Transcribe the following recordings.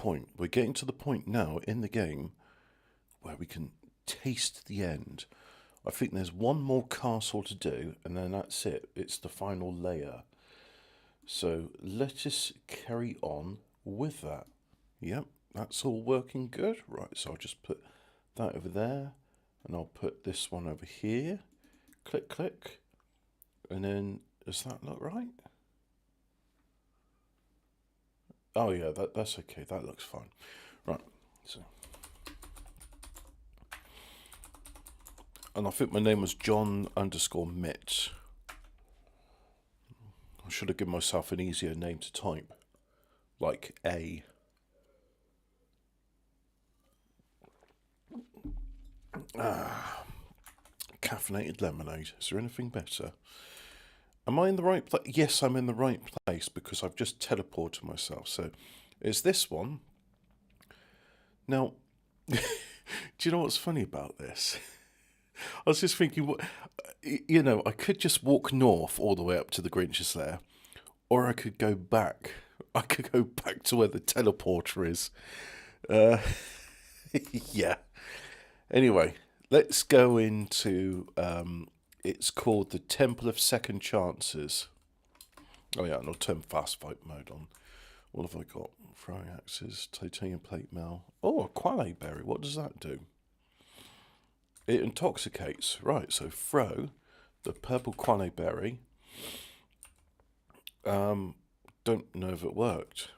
point. We're getting to the point now in the game where we can taste the end. I think there's one more castle to do, and then that's it. It's the final layer. So let us carry on with that. Yep, that's all working good. Right, so I'll just put that over there, and I'll put this one over here. Click, click. And then, does that look right? Oh yeah, that's okay. That looks fine. Right, so. And I think my name was John_Mitt. I should have given myself an easier name to type. Like A. Caffeinated lemonade. Is there anything better? Am I in the right place? Yes, I'm in the right place because I've just teleported myself. So, it's this one. Now, do you know what's funny about this? I was just thinking, you know, I could just walk north all the way up to the Grinch's lair, or I could go back. I could go back to where the teleporter is. Yeah. Anyway, let's go into, it's called the Temple of Second Chances. Oh yeah, and I'll turn fast fight mode on. What have I got? Throwing axes, titanium plate mail. Oh, a qualle berry. What does that do? It intoxicates. Right, so throw the purple qualle berry. Don't know if it worked.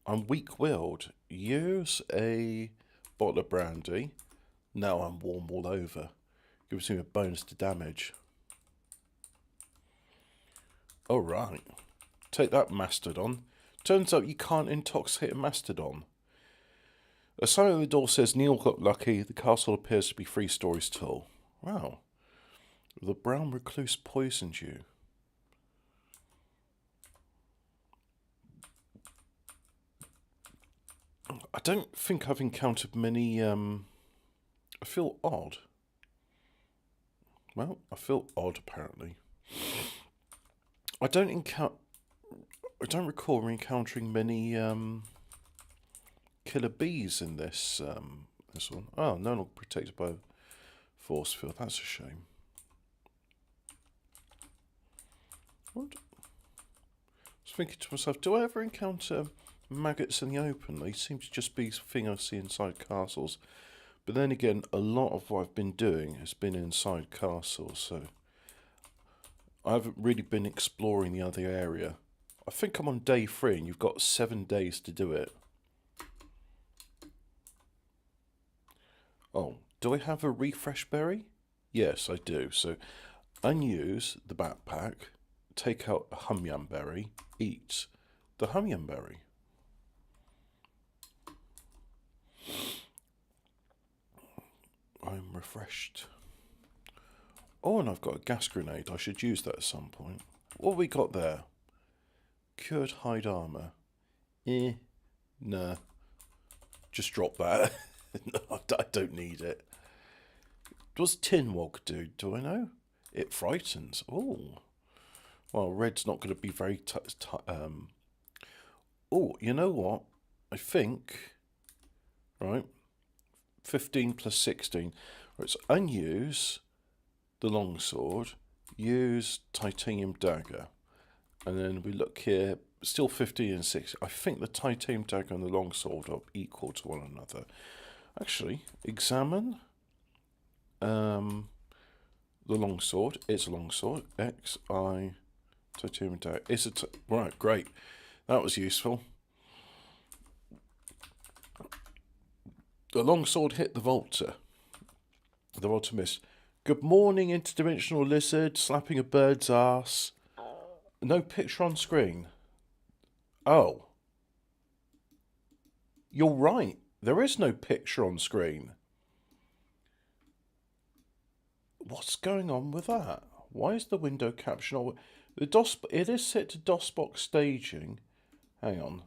I'm weak-willed. Use a bottle of brandy. Now I'm warm all over. Gives me a bonus to damage. Alright. Take that, Mastodon. Turns out you can't intoxicate a Mastodon. A sign on the door says, Neil got lucky. The castle appears to be 3 stories tall. Wow. The brown recluse poisoned you. I don't think I've encountered many, I feel odd. Well, I feel odd, apparently. I don't recall encountering many, killer bees in this, this one. Oh, no longer protected by force field. That's a shame. What? I was thinking to myself, do I ever encounter maggots in the open? They seem to just be a thing I see inside castles. But then again, a lot of what I've been doing has been inside castles, so I haven't really been exploring the other area. I think I'm on day 3 and you've got 7 days to do it. Oh, do I have a refresh berry? Yes, I do. So, unuse the backpack, take out a humyum berry, eat the humyum berry. I'm refreshed. Oh, and I've got a gas grenade. I should use that at some point. What have we got there? Cured hide armor. Nah. Just drop that. No, I don't need it. What does tin wog do? Do I know? It frightens. Oh. Well, red's not going to be very... Oh, you know what? I think... Right. 15 plus 16. Right, so unuse the longsword. Use titanium dagger. And then we look here. Still 15 and 6. I think the titanium dagger and the longsword are equal to one another. Actually, examine the longsword. It's a longsword. XI titanium dagger. It's a right. Great. That was useful. The longsword hit the Volta. The Volta missed. Good morning, interdimensional lizard. Slapping a bird's ass. No picture on screen. Oh. You're right. There is no picture on screen. What's going on with that? Why is the window caption all... It is set to DOSBox staging. Hang on.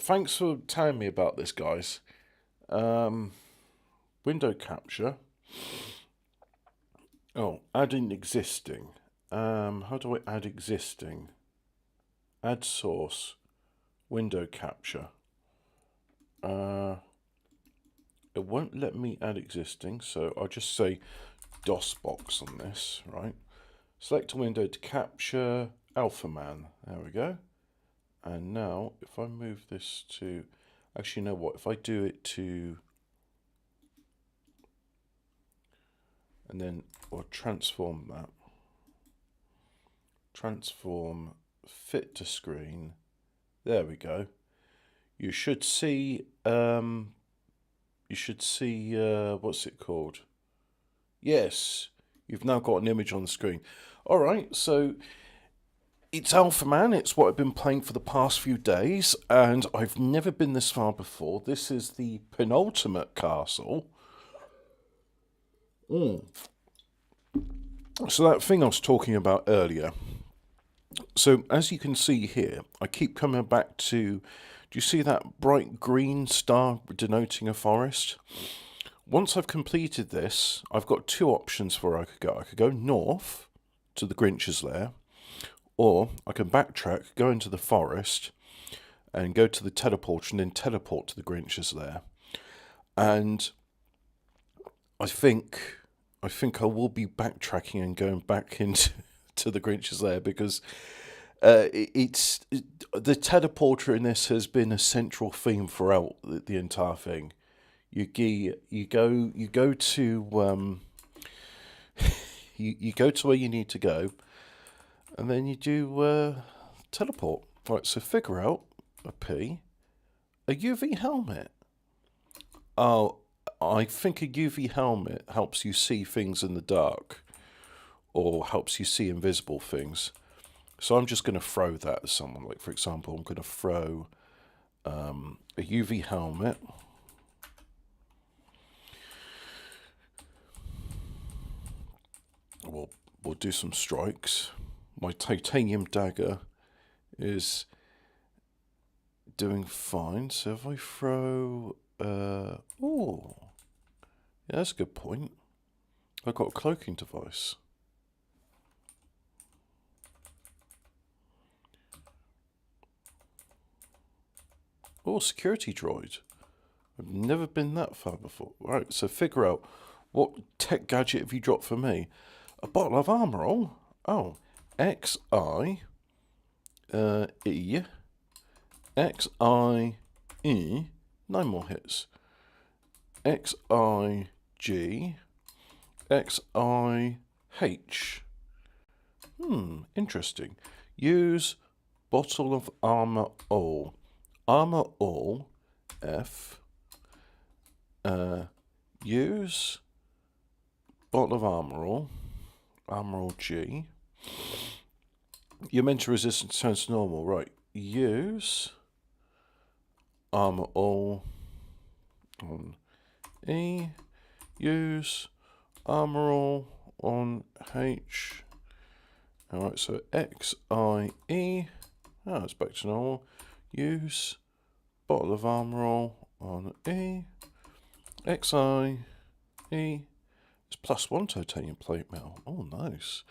Thanks for telling me about this, guys. Window capture. Oh, adding existing. How do I add existing? Add source. window capture. It won't let me add existing, so I'll just say DOS box on this, right? Select a window to capture Alphaman. There we go. And now, if I move this to... Actually, you know what? If I do it to... And then I'll transform that. Transform, fit to screen. There we go. You should see... what's it called? Yes, you've now got an image on the screen. All right, so it's Alphaman. It's what I've been playing for the past few days, and I've never been this far before. This is the penultimate castle. So that thing I was talking about earlier. So as you can see here, I keep coming back to... Do you see that bright green star denoting a forest? Once I've completed this, I've got two options where I could go. I could go north to the Grinch's lair, or I can backtrack, go into the forest, and go to the teleporter and then teleport to the Grinch's lair. And I think I will be backtracking and going back into the Grinch's lair because it's the teleporter in this has been a central theme throughout the entire thing. You go to you go to where you need to go, and then you do teleport. Right, so figure out a P, a UV helmet. Oh, I think a UV helmet helps you see things in the dark, or helps you see invisible things. So I'm just going to throw that at someone. Like, for example, I'm going to throw a UV helmet. We'll do some strikes. My titanium dagger is doing fine. So if I throw... oh, yeah, that's a good point. I've got a cloaking device. Oh, security droid. I've never been that far before. Right, so figure out what tech gadget have you dropped for me? A bottle of armor all. Oh, X-I E X-I-E, 9 more hits. X-I-G X-I-H. Interesting. Use bottle of armor all. Armor all, F. Use bottle of armor all G. You're meant to resistance turns to normal, right? Use armor all on E. Use armor all on H. Alright, so X-I-E. Oh, it's back to normal. Use bottle of armor all on E. X-I-E. It's +1 titanium plate mail. Oh, nice.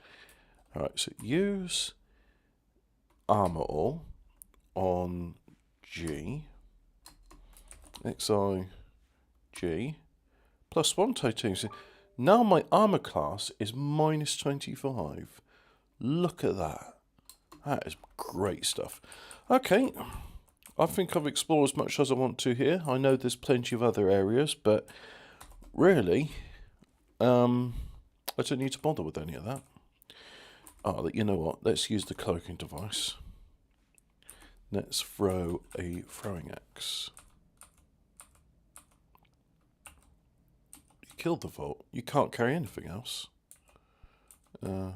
Alright, so use armor all on G. X-I-G. +1 titanium. So now my armor class is -25. Look at that. That is great stuff. Okay. I think I've explored as much as I want to here. I know there's plenty of other areas, but really, I don't need to bother with any of that. Oh, you know what? Let's use the cloaking device. Let's throw a throwing axe. You killed the vault. You can't carry anything else. You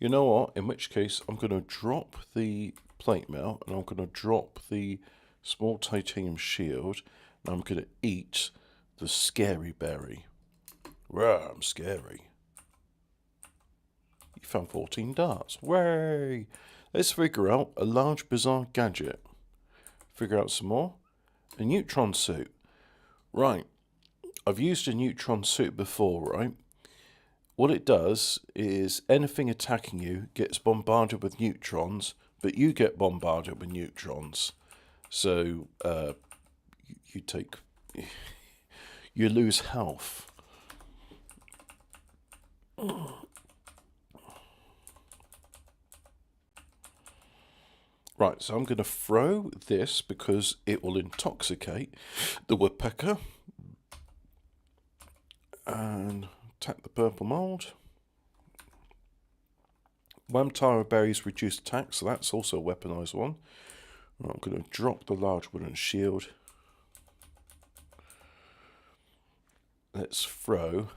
know what? In which case, I'm going to drop the plate mail, and I'm going to drop the small titanium shield, and I'm going to eat the scary berry. Rah, I'm scary. You found 14 darts. Way! Let's figure out a large bizarre gadget. Figure out some more. A neutron suit. Right. I've used a neutron suit before, right? What it does is anything attacking you gets bombarded with neutrons, but you get bombarded with neutrons. So you lose health. Right, so I'm going to throw this because it will intoxicate the woodpecker. And attack the purple mould. Wamtara berries reduce attack, so that's also a weaponised one. Right, I'm going to drop the large wooden shield. Let's throw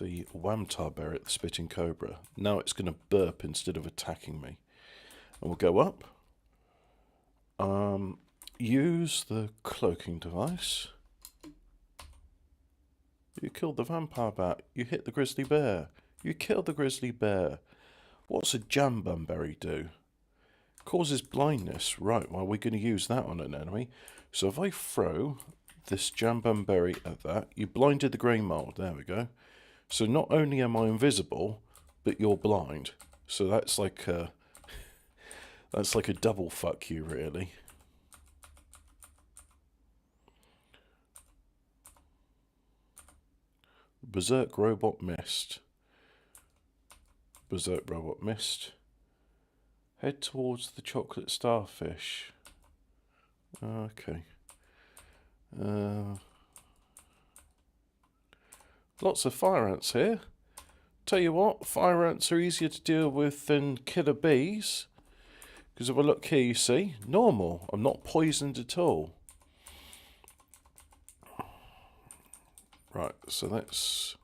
the Wamtar berry at the spitting cobra. Now it's going to burp instead of attacking me. And we'll go up. Use the cloaking device. You killed the vampire bat. You hit the grizzly bear. You killed the grizzly bear. What's a jambum berry do? Causes blindness. Right, well, we're going to use that on an enemy. So if I throw this jambum berry at that, you blinded the grey mold. There we go. So not only am I invisible, but you're blind. So that's like a double fuck you, really. Berserk robot missed. Berserk robot missed. Head towards the chocolate starfish. Okay. Lots of fire ants here. Tell you what, fire ants are easier to deal with than killer bees. Because if I look here, you see, normal. I'm not poisoned at all. Right, so let's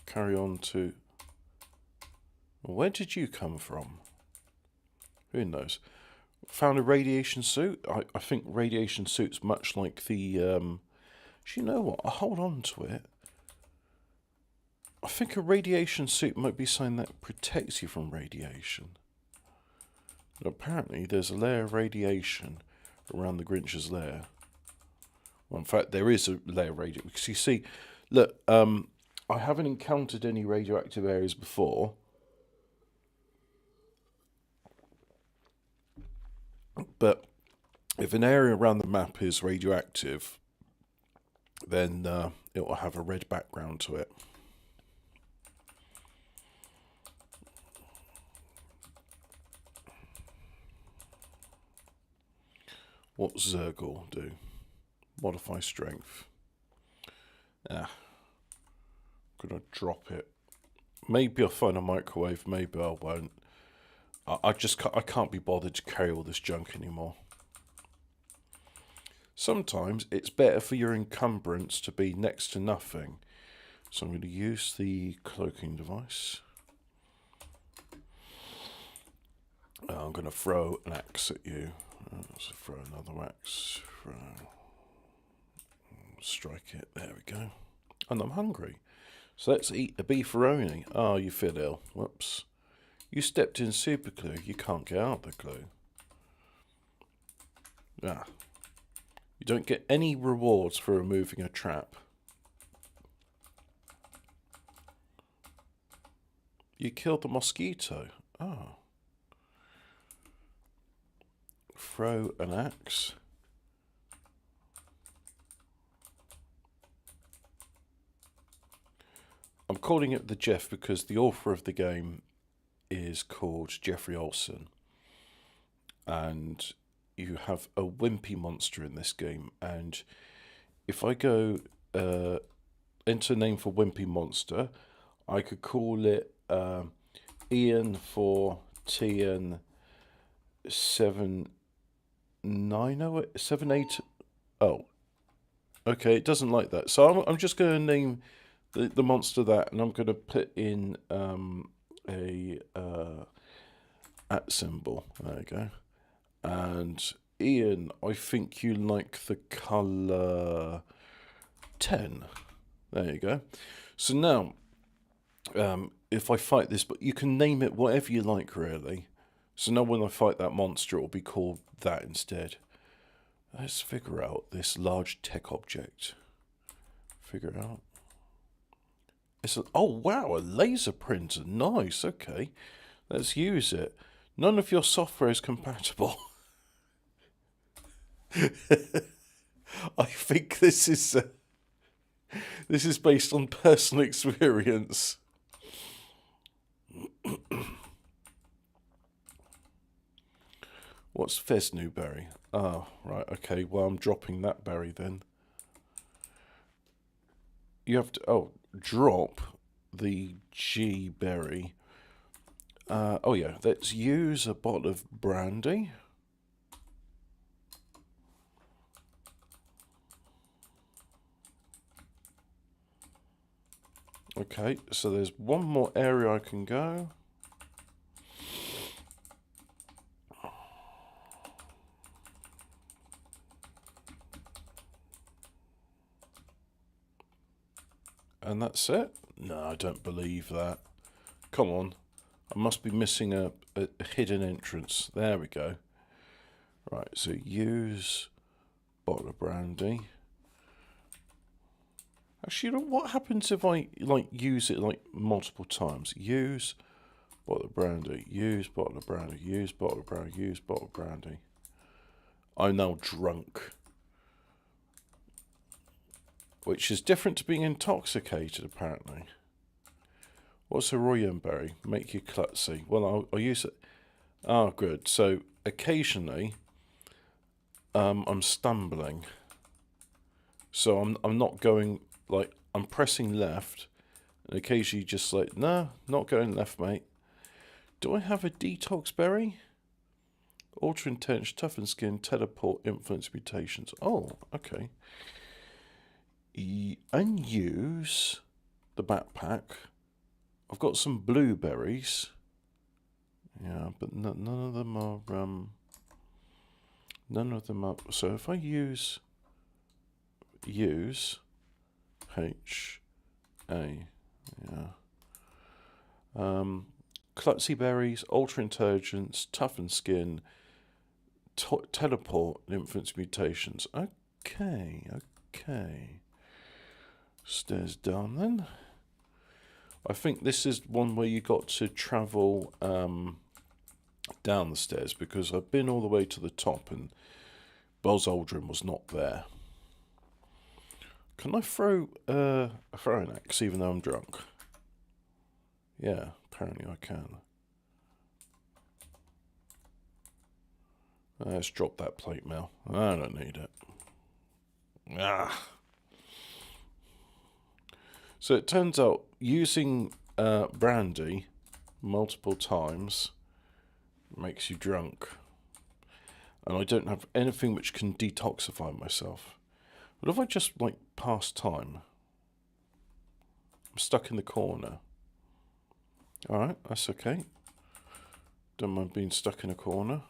carry on to... Where did you come from? Who knows? Found a radiation suit. I think radiation suit's much like the... you know what? I'll hold on to it. I think a radiation suit might be something that protects you from radiation. But apparently there's a layer of radiation around the Grinch's lair. Well, in fact, there is a layer of radiation. Because you see, look, I haven't encountered any radioactive areas before. But if an area around the map is radioactive, then it will have a red background to it. What's Zergor do? Modify strength. Ah. I'm going to drop it. Maybe I'll find a microwave, maybe I won't. I can't be bothered to carry all this junk anymore. Sometimes it's better for your encumbrance to be next to nothing. So I'm going to use the cloaking device. I'm going to throw an axe at you. So throw another axe. Strike it. There we go. And I'm hungry. So let's eat a beefaroni. Oh, you feel ill. Whoops. You stepped in super glue. You can't get out the glue. Ah. You don't get any rewards for removing a trap. You killed the mosquito. Oh. Throw an axe. I'm calling it the Jeff because the author of the game is called Jeffrey Olsen, and you have a wimpy monster in this game. And if I go enter a name for wimpy monster, I could call it Ian for TN 780. Oh, okay, it doesn't like that. So I'm just going to name the monster that, and I'm going to put in a at symbol. There you go. And Ian, I think you like the colour 10. There you go. So now, if I fight this, but you can name it whatever you like, really. So now when I fight that monster, it will be called that instead. Let's figure out this large tech object. Figure it out. It's oh wow, a laser printer. Nice, okay. Let's use it. None of your software is compatible. I think this is based on personal experience. What's Fesnu berry? Oh, right, okay. Well, I'm dropping that berry then. You have to drop the G berry. Oh yeah, let's use a bottle of brandy. Okay, so there's one more area I can go. And that's it? No, I don't believe that. Come on. I must be missing a hidden entrance. There we go. Right, so use bottle of brandy. Actually, you know, what happens if I use it multiple times? Use bottle of brandy, use bottle of brandy, use bottle of brandy, use bottle of brandy. I'm now drunk. Which is different to being intoxicated, apparently. What's a royan berry? Make you klutzy. Well, I'll use it. Oh, good. So, occasionally, I'm stumbling. So, I'm not going, I'm pressing left, and occasionally just nah, not going left, mate. Do I have a detox berry? Ultra intense, toughen skin, teleport, influence mutations. Oh, okay. Unuse the backpack. I've got some blueberries. Yeah, but none of them are. None of them are. So if I use H A, yeah. Klutzy berries, ultra intelligence, toughen skin, teleport, and influence mutations. Okay. Stairs down then. I think this is one where you got to travel down the stairs, because I've been all the way to the top and Buzz Aldrin was not there. Can I throw a throwing axe even though I'm drunk? Yeah, apparently I can. Let's drop that plate mail. I don't need it. Ah. So it turns out using brandy multiple times makes you drunk. And I don't have anything which can detoxify myself. What if I just pass time? I'm stuck in the corner. Alright, that's okay. Don't mind being stuck in a corner.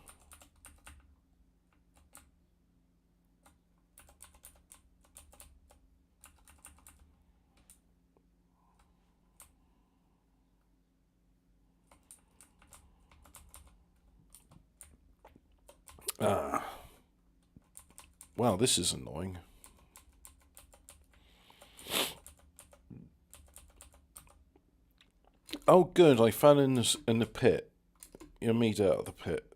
Wow, this is annoying. Oh, good, I fell in the pit. You're meat out of the pit.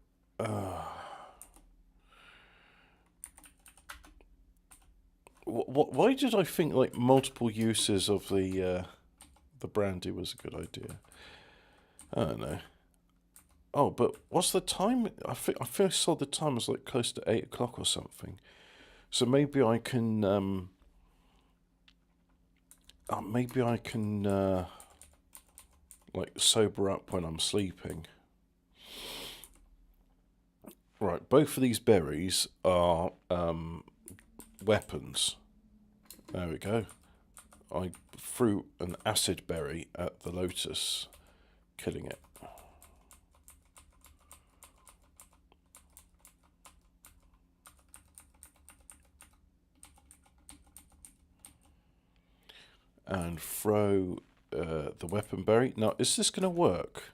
Why did I think multiple uses of the brandy was a good idea? I don't know. Oh, but what's the time? I first saw the time was close to 8 o'clock or something. So maybe I can sober up when I'm sleeping. Right, both of these berries are weapons. There we go. I threw an acid berry at the lotus, killing it. And throw the weapon berry. Now, is this going to work?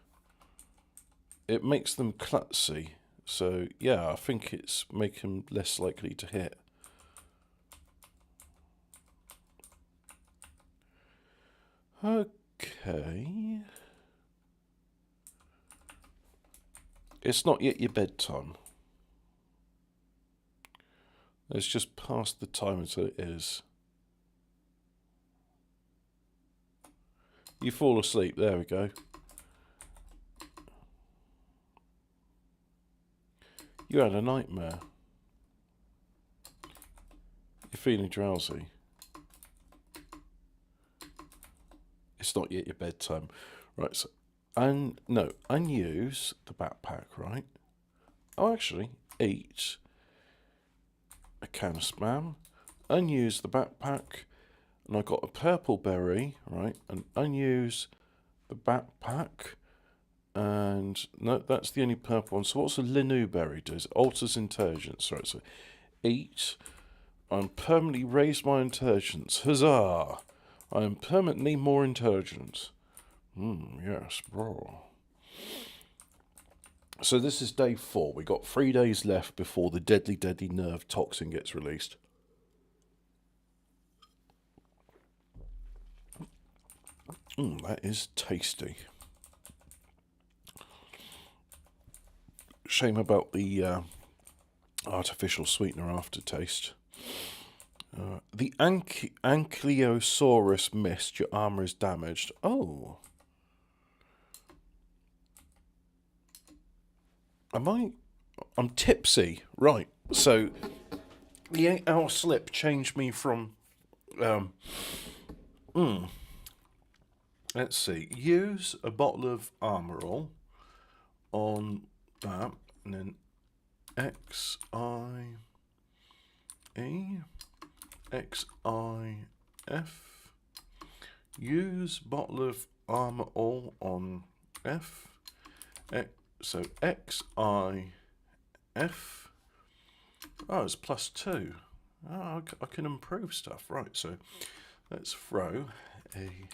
It makes them klutzy. So, yeah, I think it's making them less likely to hit. Okay. It's not yet your bedtime. It's just past the time until it is. You fall asleep. There we go. You had a nightmare. You're feeling drowsy. It's not yet your bedtime. Right, so unuse the backpack, right? Oh, actually, eat a can of spam, unuse the backpack, and I got a purple berry, right? And unuse the backpack, and no, that's the only purple one. So what's a Linu berry does? It alters intelligence, right? So eat. I'm permanently raised my intelligence. Huzzah! I am permanently more intelligent. Yes, bro. So this is day 4. We got 3 days left before the deadly nerve toxin gets released. That is tasty. Shame about the artificial sweetener aftertaste. The Ankylosaurus missed. Your armor is damaged. Oh. I'm tipsy. Right. So the 8-hour slip changed me from let's see. Use a bottle of Armorol on that, and then XIF. Use bottle of Armorol on F. So XIF. Oh, it's +2. Oh, I can improve stuff. Right, so let's throw a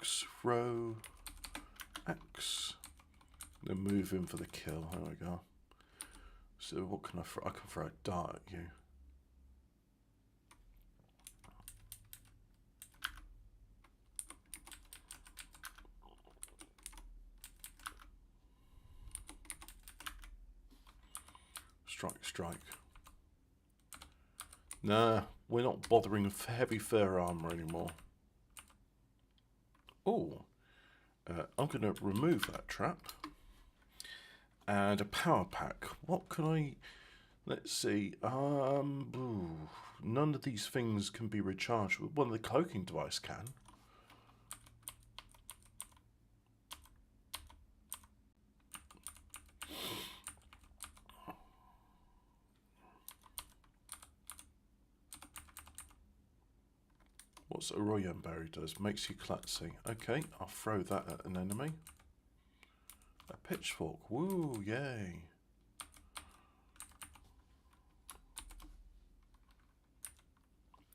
throw X. Then move in for the kill. There we go. So what can I throw? I can throw a dart at you. Strike. Nah, we're not bothering with heavy fur armor anymore. Oh, I'm going to remove that trap. And a power pack. What can I... Let's see. None of these things can be recharged. Well, the cloaking device can. What's a Royan berry does? Makes you klutzy. Okay, I'll throw that at an enemy. A pitchfork. Woo, yay.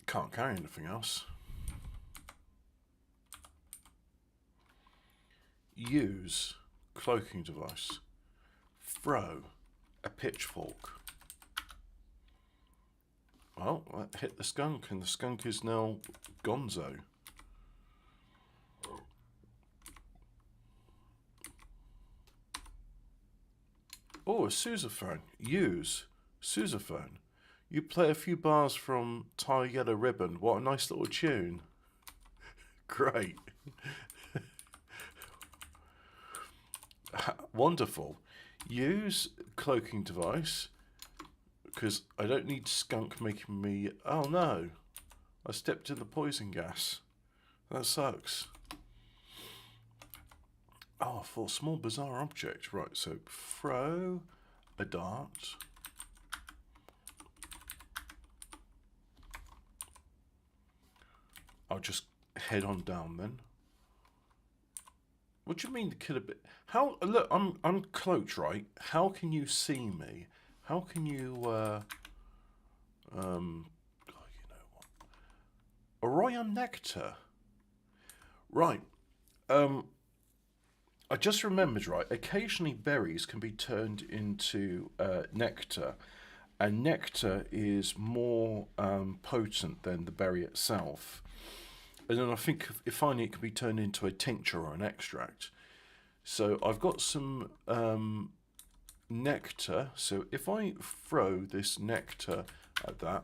Can't carry anything else. Use cloaking device. Throw a pitchfork. Well, that hit the skunk, and the skunk is now gonzo. Oh, a sousaphone. Use sousaphone. You play a few bars from Tie Yellow Ribbon. What a nice little tune. Great. Wonderful. Use cloaking device, because I don't need skunk making me... Oh no, I stepped in the poison gas. That sucks. Oh, for a small bizarre object. Right, so throw a dart. I'll just head on down then. What do you mean to kill a bit? How? Look, I'm cloaked, right? How can you see me? How can you? Oh, you know what? Orion nectar. Right. I just remembered, right? Occasionally, berries can be turned into nectar, and nectar is more potent than the berry itself. And then I think finally it can be turned into a tincture or an extract. So I've got some nectar. So if I throw this nectar at that,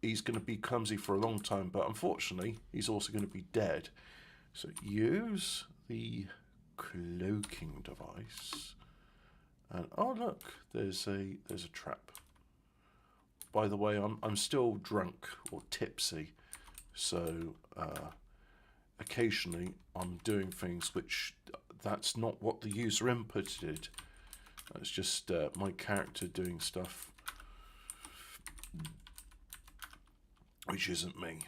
he's going to be clumsy for a long time. But unfortunately, he's also going to be dead. So use the cloaking device. And oh look, there's a trap. By the way, I'm still drunk or tipsy, so occasionally I'm doing things which that's not what the user inputted. It's just my character doing stuff which isn't me.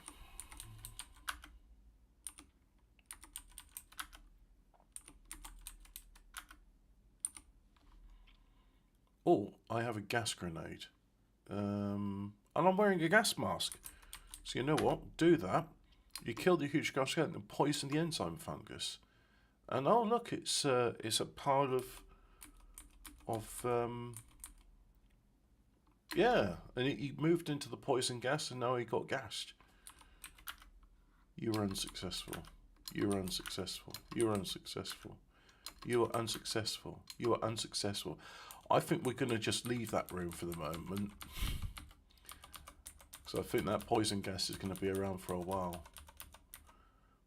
Oh, I have a gas grenade. And I'm wearing a gas mask. So you know what? Do that. You kill the huge gas grenade and poison the enzyme fungus. And oh look, it's a pile of yeah. And he moved into the poison gas, and now he got gassed. You were unsuccessful. You were unsuccessful. You were unsuccessful. You were unsuccessful. You were unsuccessful. I think we're going to just leave that room for the moment. So I think that poison gas is going to be around for a while.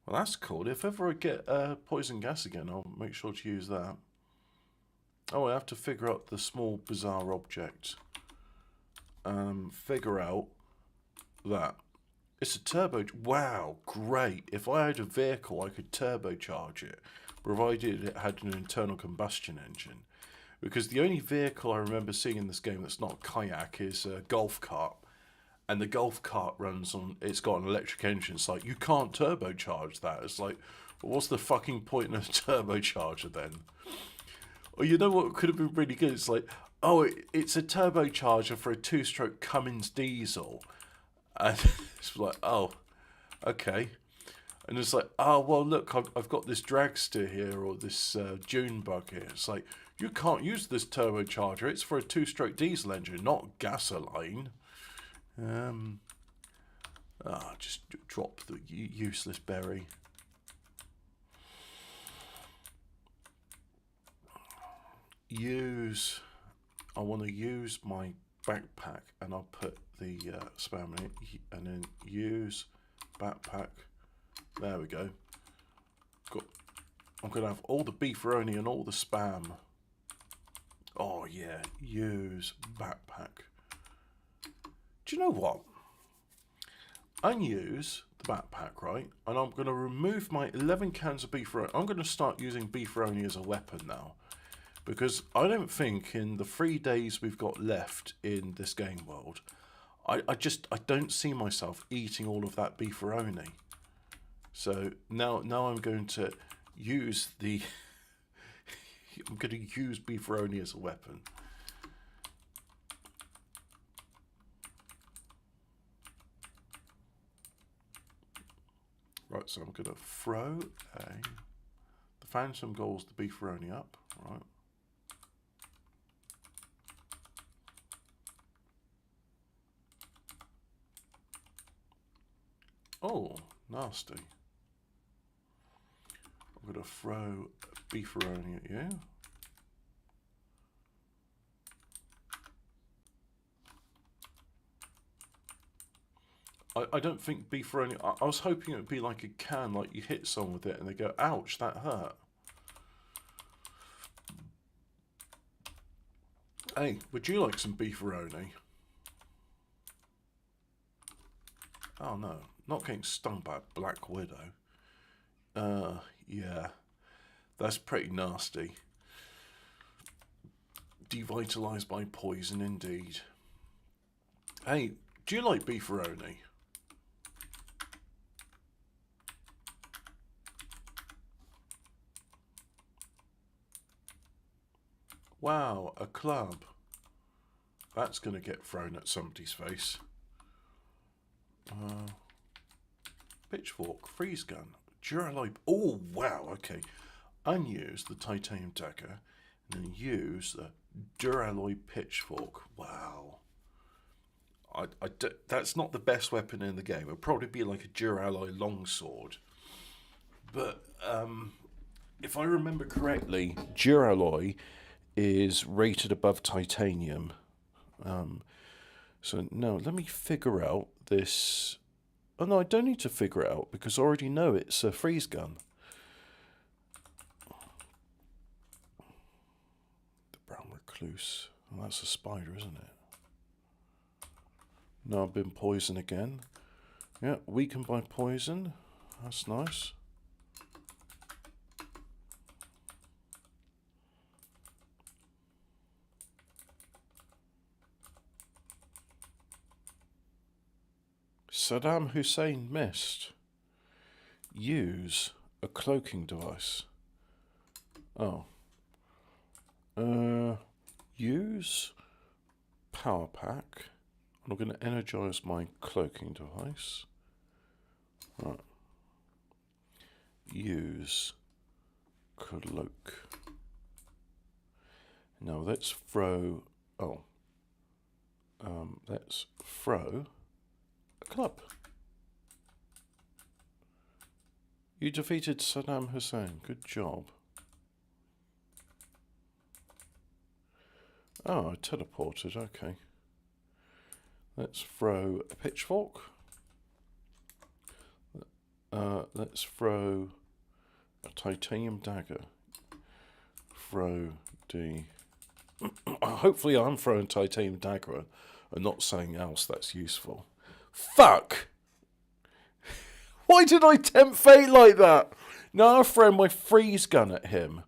Well, that's cool. If ever I get poison gas again, I'll make sure to use that. Oh, I have to figure out the small bizarre object. Figure out that. It's a turbo. Wow, great. If I had a vehicle, I could turbocharge it, provided it had an internal combustion engine. Because the only vehicle I remember seeing in this game that's not a kayak is a golf cart. And the golf cart runs on, it's got an electric engine. It's like, you can't turbocharge that. It's like, well, what's the fucking point in a turbocharger then? Or you know what could have been really good? It's like, oh, it's a turbocharger for a 2-stroke Cummins diesel. And it's like, oh, okay. And it's like, oh, well, look, I've got this dragster here or this dune bug here. It's like, you can't use this turbocharger. It's for a 2-stroke diesel engine, not gasoline. Just drop the useless berry. I want to use my backpack, and I'll put the spam in it, and then use backpack. There we go. I'm going to have all the beefaroni and all the spam. Oh yeah, use backpack. Do you know what? Unuse the backpack, right? And I'm going to remove my 11 cans of beefaroni. I'm going to start using beefaroni as a weapon now. Because I don't think in the 3 days we've got left in this game world, I don't see myself eating all of that beefaroni. So now I'm going to use the I'm going to use beefaroni as a weapon. Right, so I'm going to throw the phantom goals, the beefaroni up, right? Oh, nasty. I'm going to throw beefaroni at you. I don't think beefaroni... I was hoping it would be like a can, like you hit someone with it and they go, ouch, that hurt. Hey, would you like some beefaroni? Oh no, not getting stung by a black widow. Yeah, that's pretty nasty. Devitalized by poison indeed. Hey, do you like beefaroni? Wow, a club. That's going to get thrown at somebody's face. Pitchfork, freeze gun, Duraloy. Oh, wow, okay. Unuse the titanium dagger and then use the Duraloy pitchfork. Wow. That's not the best weapon in the game. It'll probably be like a Duraloy longsword. But, if I remember correctly, Duralloy is rated above titanium. So no, let me figure out this. Oh no, I don't need to figure it out because I already know it's a freeze gun. The brown recluse. Well, that's a spider, isn't it? No, I've been poisoned again. Yeah, weakened by poison. That's nice. Saddam Hussein missed. Use a cloaking device. Oh. Use power pack. I'm going to energize my cloaking device. Right. Use cloak. Now let's throw. Oh. Let's throw a club. You defeated Saddam Hussein. Good job. Oh, I teleported. Okay. Let's throw a pitchfork. Let's throw a titanium dagger. Throw the... Hopefully I'm throwing titanium dagger and not something else that's useful. Fuck! Why did I tempt fate like that? Now I throw my freeze gun at him.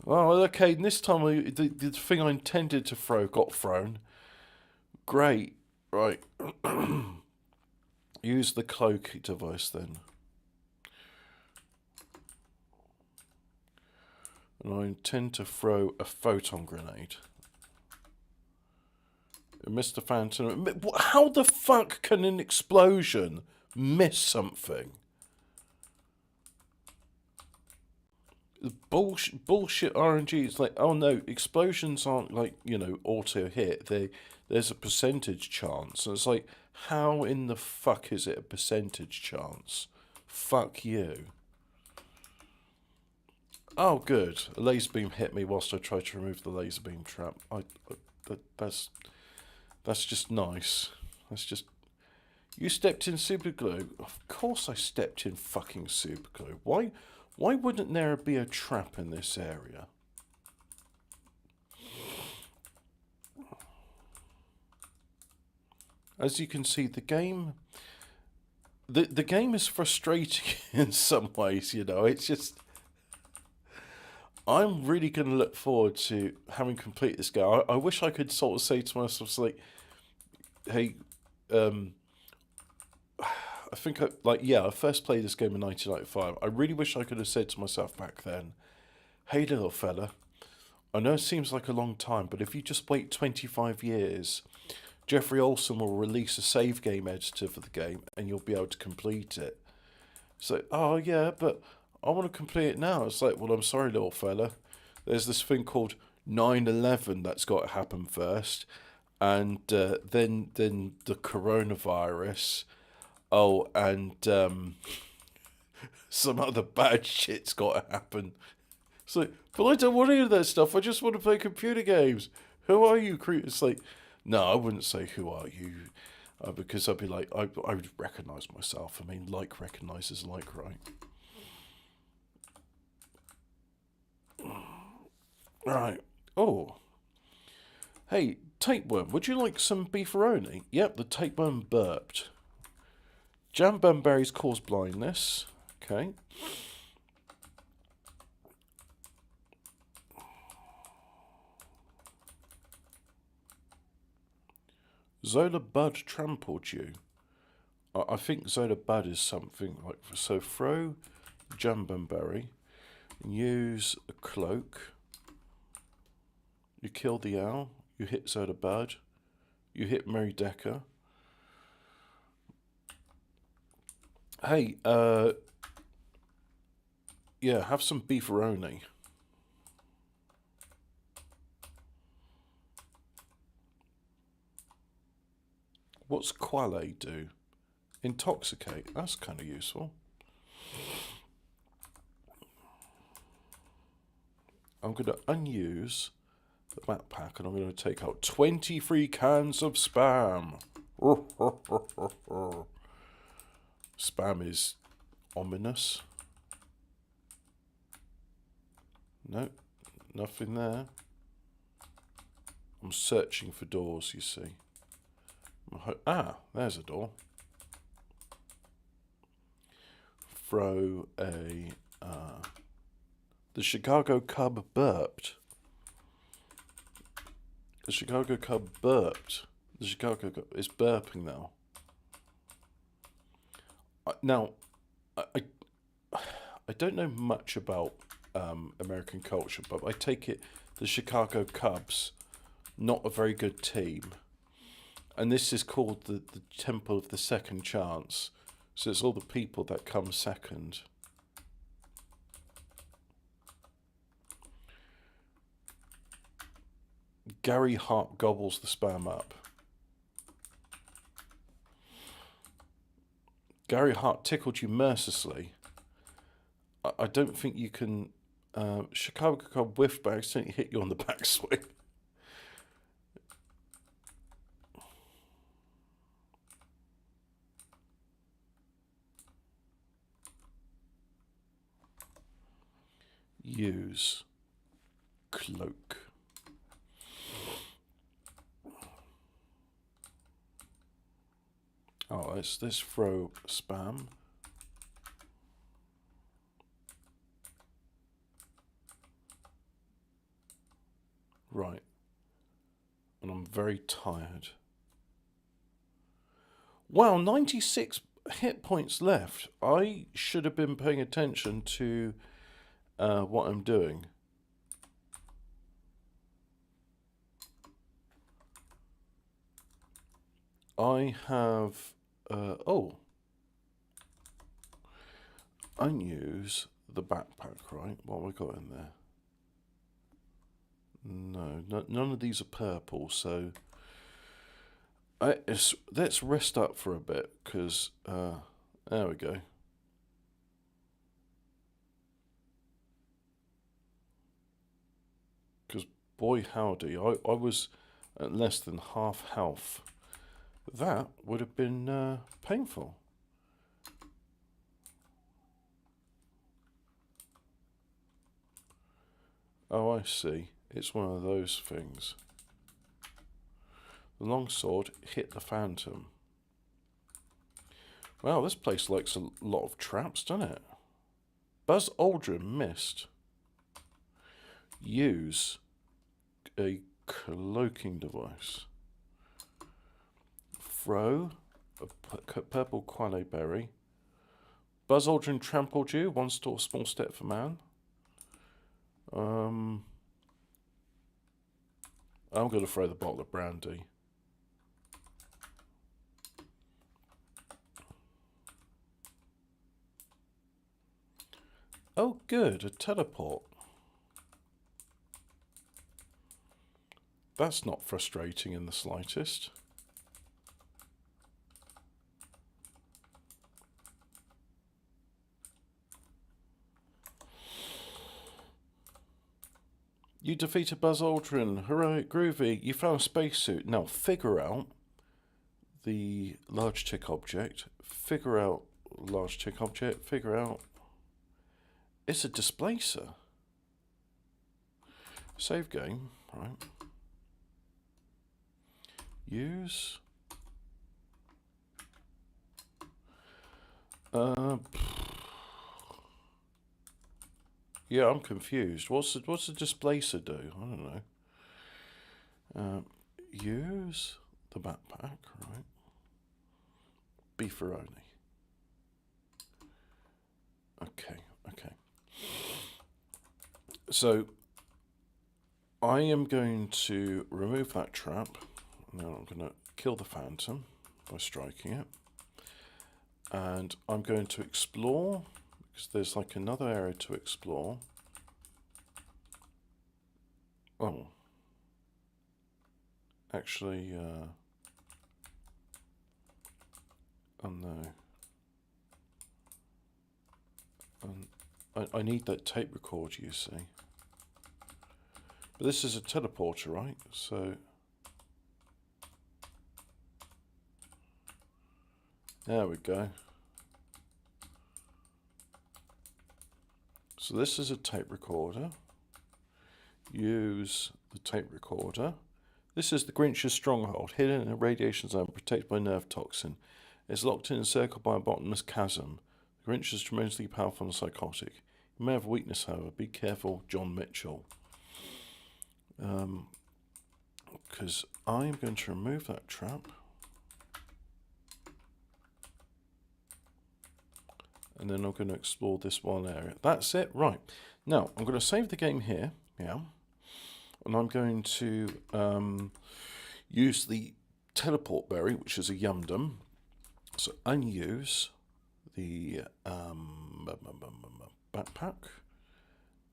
Well, okay, this time the thing I intended to throw got thrown. Great. Right. Use the cloak device then. And I intend to throw a photon grenade. Mr. Phantom. How the fuck can an explosion miss something? Bullshit RNG. It's like, oh no, explosions aren't like, you know, auto hit. There's a percentage chance. And it's like, how in the fuck is it a percentage chance? Fuck you. Oh, good. A laser beam hit me whilst I tried to remove the laser beam trap. That's just nice. That's just... You stepped in super glue. Of course I stepped in fucking super glue. Why wouldn't there be a trap in this area? As you can see, the game... The game is frustrating in some ways, you know. It's just... I'm really going to look forward to having completed this game. I wish I could sort of say to myself, like, hey, I think, I first played this game in 1995. I really wish I could have said to myself back then, hey, little fella, I know it seems like a long time, but if you just wait 25 years, Jeffrey Olsen will release a save game editor for the game, and you'll be able to complete it. So, oh, yeah, but I want to complete it now. It's like, well, I'm sorry, little fella. There's this thing called 9/11 that's got to happen first, and then the coronavirus. Oh, and some other bad shit's got to happen. So, but I don't want any of that stuff. I just want to play computer games. Who are you, creep? It's like, no, I wouldn't say who are you, because I'd be like, I would recognise myself. I mean, like recognises like, right? Right. Oh. Hey, tapeworm, would you like some beefaroni? Yep, the tapeworm burped. Jambum berries cause blindness. Okay. Zola Bud trampled you. I think Zola Bud is something like... So throw Jambum berry. Use a cloak. You kill the owl. You hit Zola Bud. You hit Mary Decker. Hey, yeah, have some beefaroni. What's Quale do? Intoxicate. That's kind of useful. I'm going to unuse the backpack and I'm going to take out 23 cans of spam. Spam is ominous. No, nothing there. I'm searching for doors, you see. Ah, there's a door. Throw a... the Chicago Cub burped. The Chicago Cub burped. The Chicago Cub is burping now. Now, I don't know much about American culture, but I take it the Chicago Cubs, not a very good team. And this is called the Temple of the Second Chance. So it's all the people that come second. Gary Hart gobbles the spam up. Gary Hart tickled you mercilessly. I don't think you can... Chicago Cub whiffed by accidentally hit you on the backswing. Use cloak. Oh, let's throw spam. Right. And I'm very tired. Wow, 96 hit points left. I should have been paying attention to what I'm doing. I have... unuse the backpack, right? What have we got in there? No, none of these are purple, so... let's rest up for a bit, because... there we go. Because, boy howdy, I was at less than half health. That would have been painful. Oh, I see. It's one of those things. The longsword hit the phantom. Wow, this place likes a lot of traps, doesn't it? Buzz Aldrin missed. Use a cloaking device. Throw a purple quale berry. Buzz Aldrin trampled you. One small step for man. I'm going to throw the bottle of brandy. Oh, good, a teleport. That's not frustrating in the slightest. You defeated Buzz Aldrin. Heroic, groovy. You found a spacesuit. Now figure out the large tick object. Figure out large tick object. Figure out... It's a displacer. Save game. Right. Use... yeah, I'm confused. What's the displacer do? I don't know. Use the backpack, right? Beefaroni. Okay. So I am going to remove that trap. Now I'm going to kill the phantom by striking it. And I'm going to explore, because there's like another area to explore. Oh. Actually, Oh no. I need that tape recorder, you see. But this is a teleporter, right? So there we go. So this is a tape recorder. Use the tape recorder. This is the Grinch's stronghold, hidden in a radiation zone, protected by nerve toxin. It's locked in and encircled by a bottomless chasm. The Grinch is tremendously powerful and psychotic. You may have a weakness, however. Be careful, John Mitchell. Because I'm going to remove that trap. And then I'm going to explore this one area. That's it. Right. Now, I'm going to save the game here. Yeah. And I'm going to use the teleport berry, which is a yum-dum. So unuse the backpack.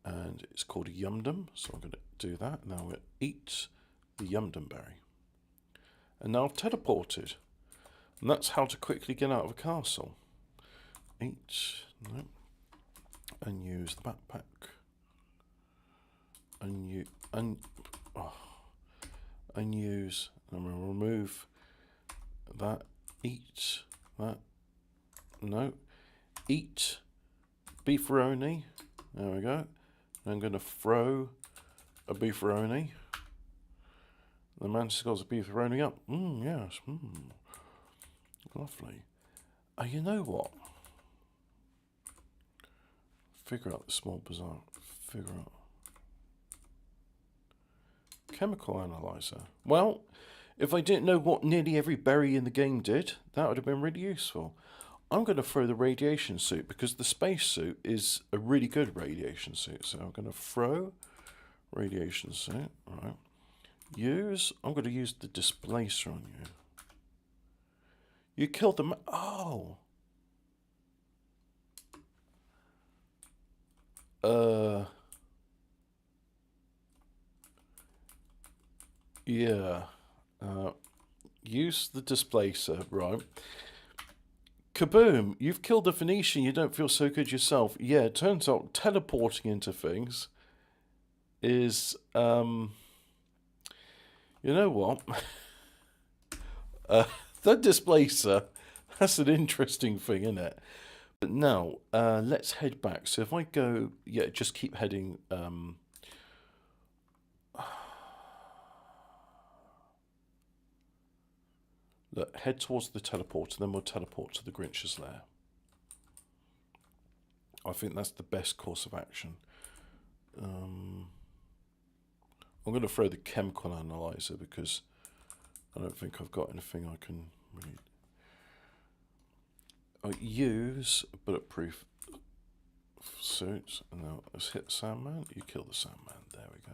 And it's called a yum-dum. So I'm going to do that. Now I'm going to eat the yum-dum berry. And now I've teleported. And that's how to quickly get out of a castle. Eat, no, unuse the backpack, unuse, I'm going to remove that, eat that, no, eat beefaroni, there we go, I'm going to throw a beefaroni, the man scores a beefaroni up, yes, lovely, you know what? Figure out the small bazaar. Figure out. Chemical analyzer. Well, if I didn't know what nearly every berry in the game did, that would have been really useful. I'm going to throw the radiation suit because the space suit is a really good radiation suit. So I'm going to throw radiation suit. Right. Use. I'm going to use the displacer on you. You killed them. Oh. Yeah. Use the displacer, right? Kaboom! You've killed the Phoenician, you don't feel so good yourself. Yeah, it turns out teleporting into things is, you know what? That displacer, that's an interesting thing, isn't it? But now, let's head back. So if I go, yeah, just keep heading. Look, head towards the teleporter, then we'll teleport to the Grinch's lair. I think that's the best course of action. I'm going to throw the chemical analyzer because I don't think I've got anything I can read. I use a bulletproof suit, and now let's hit the Sandman. You kill the Sandman. There we go.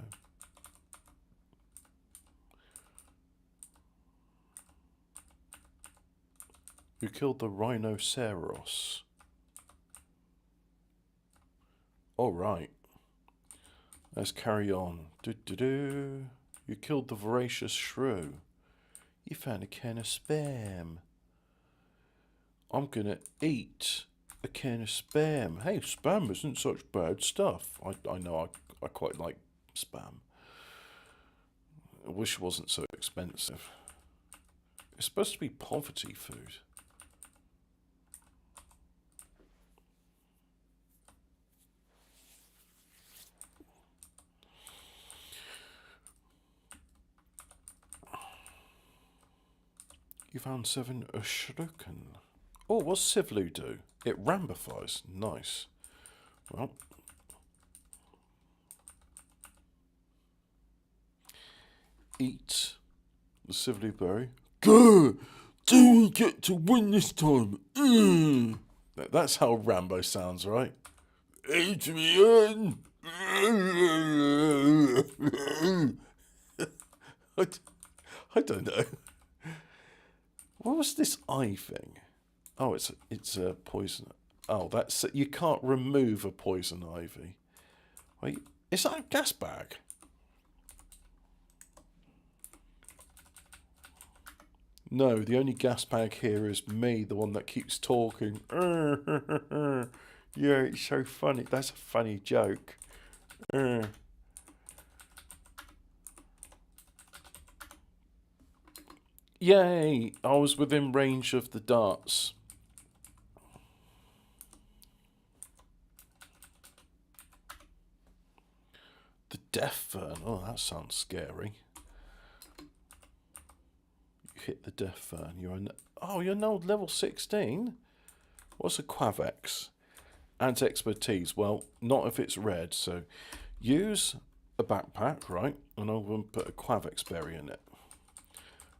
You killed the rhinoceros. All right. Let's carry on. You killed the voracious shrew. You found a can of Spam. I'm gonna eat a can of Spam. Hey, Spam isn't such bad stuff. I know I quite like Spam. I wish it wasn't so expensive. It's supposed to be poverty food. You found 7 Ushruken. Oh, what's Sivlu do? It rambifies. Nice. Well. Eat the Sivlu berry. Go! Do we get to win this time? That's how Rambo sounds, right? Adrian! I don't know. What was this eye thing? Oh, it's a poison. Oh, that's you can't remove a poison ivy. Wait, is that a gas bag? No, the only gas bag here is me, the one that keeps talking. Yeah, it's so funny. That's a funny joke. Yay! I was within range of the darts. The death fern. Oh, that sounds scary. You hit the death fern. You're now level 16. What's a Quavex? Adds expertise. Well, not if it's red. So use a backpack, right? And I'm going to put a Quavex berry in it.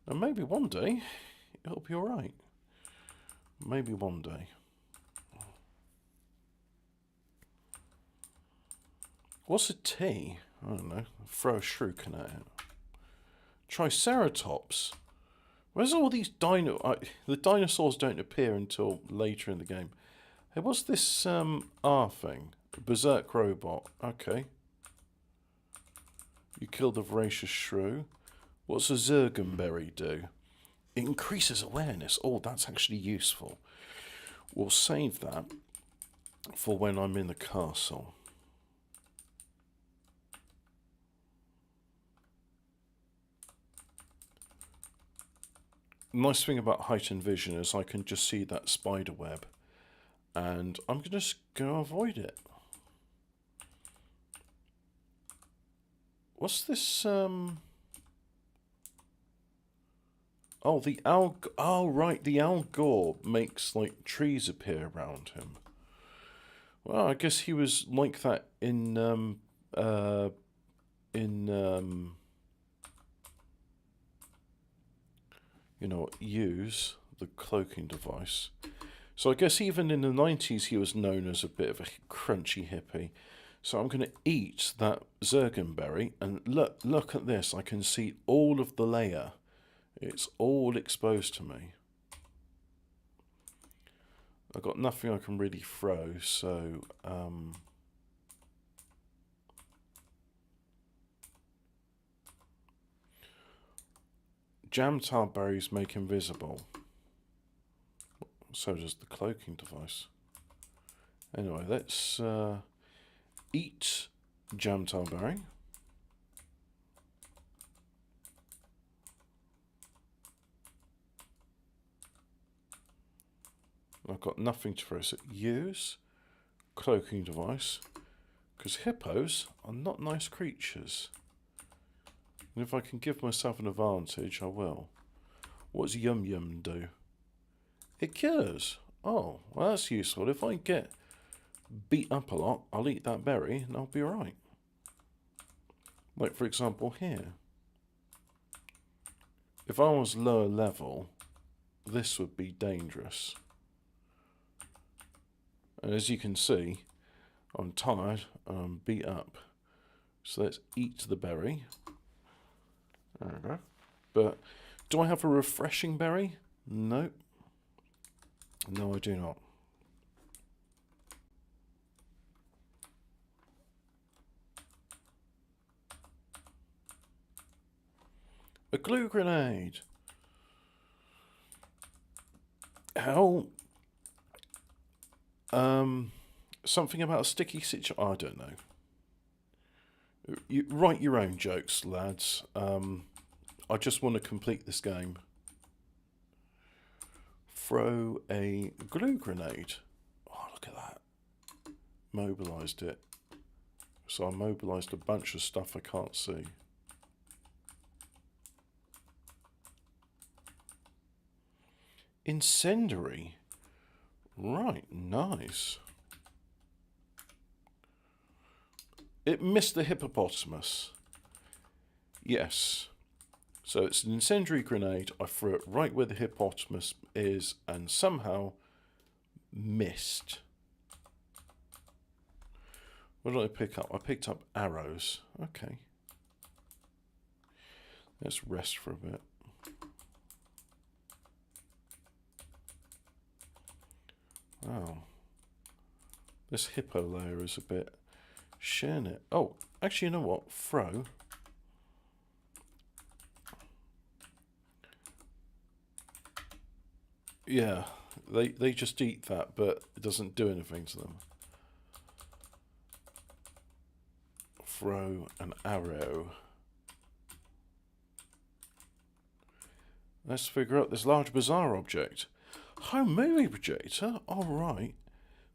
And maybe one day it'll be alright. Maybe one day. What's a T? I don't know. Throw a shuriken at it. Triceratops. Where's all these the dinosaurs don't appear until later in the game. Hey, what's this R thing? Berserk robot. Okay. You killed the voracious shrew. What's a zergenberry do? It increases awareness. Oh, that's actually useful. We'll save that for when I'm in the castle. Nice thing about heightened vision is I can just see that spider web, and I'm just going to avoid it. What's this? Oh, the oh right, the Algor makes like trees appear around him. Well, I guess he was like that in you know, use the cloaking device. So I guess even in the 90s he was known as a bit of a crunchy hippie. So I'm going to eat that zergenberry, and look at this. I can see all of the layer. It's all exposed to me. I've got nothing I can really throw, so jam tar berries make invisible. So does the cloaking device. Anyway, let's eat jam tar berry. I've got nothing to throw, so use cloaking device, because hippos are not nice creatures. And if I can give myself an advantage, I will. What's Yum Yum do? It cures. Oh, well that's useful. If I get beat up a lot, I'll eat that berry and I'll be alright. Like for example here. If I was lower level, this would be dangerous. And as you can see, I'm tired and I'm beat up. So let's eat the berry. There we go. But do I have a refreshing berry? No. No, I do not. A glue grenade. How? Something about a sticky situation. I don't know. You write your own jokes, lads. I just want to complete this game. Throw a glue grenade. Oh, look at that. Mobilised it. So I mobilised a bunch of stuff I can't see. Incendiary. Right, nice. It missed the hippopotamus. Yes. So it's an incendiary grenade. I threw it right where the hippopotamus is and somehow missed. What did I pick up? I picked up arrows. Okay. Let's rest for a bit. Oh. This hippo layer is a bit shit. Oh, actually, you know what? Throw. Yeah, they just eat that, but it doesn't do anything to them. Throw an arrow. Let's figure out this large bizarre object. Home movie projector? Alright.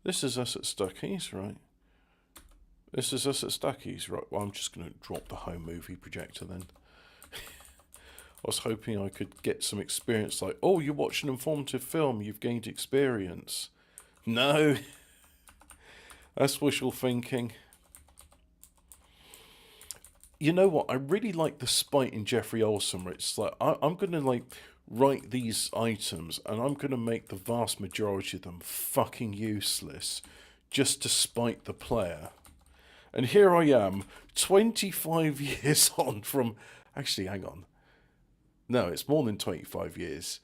This is us at Stuckey's, right? This is us at Stuckey's, right? Well, I'm just going to drop the home movie projector then. I was hoping I could get some experience, like, oh, you watch an informative film, you've gained experience. No. That's wishful thinking. You know what? I really like the spite in Jeffrey Olsen, where it's like, I'm going to, like, write these items, and I'm going to make the vast majority of them fucking useless, just to spite the player. And here I am, 25 years on from... Actually, hang on. No, it's more than 25 years.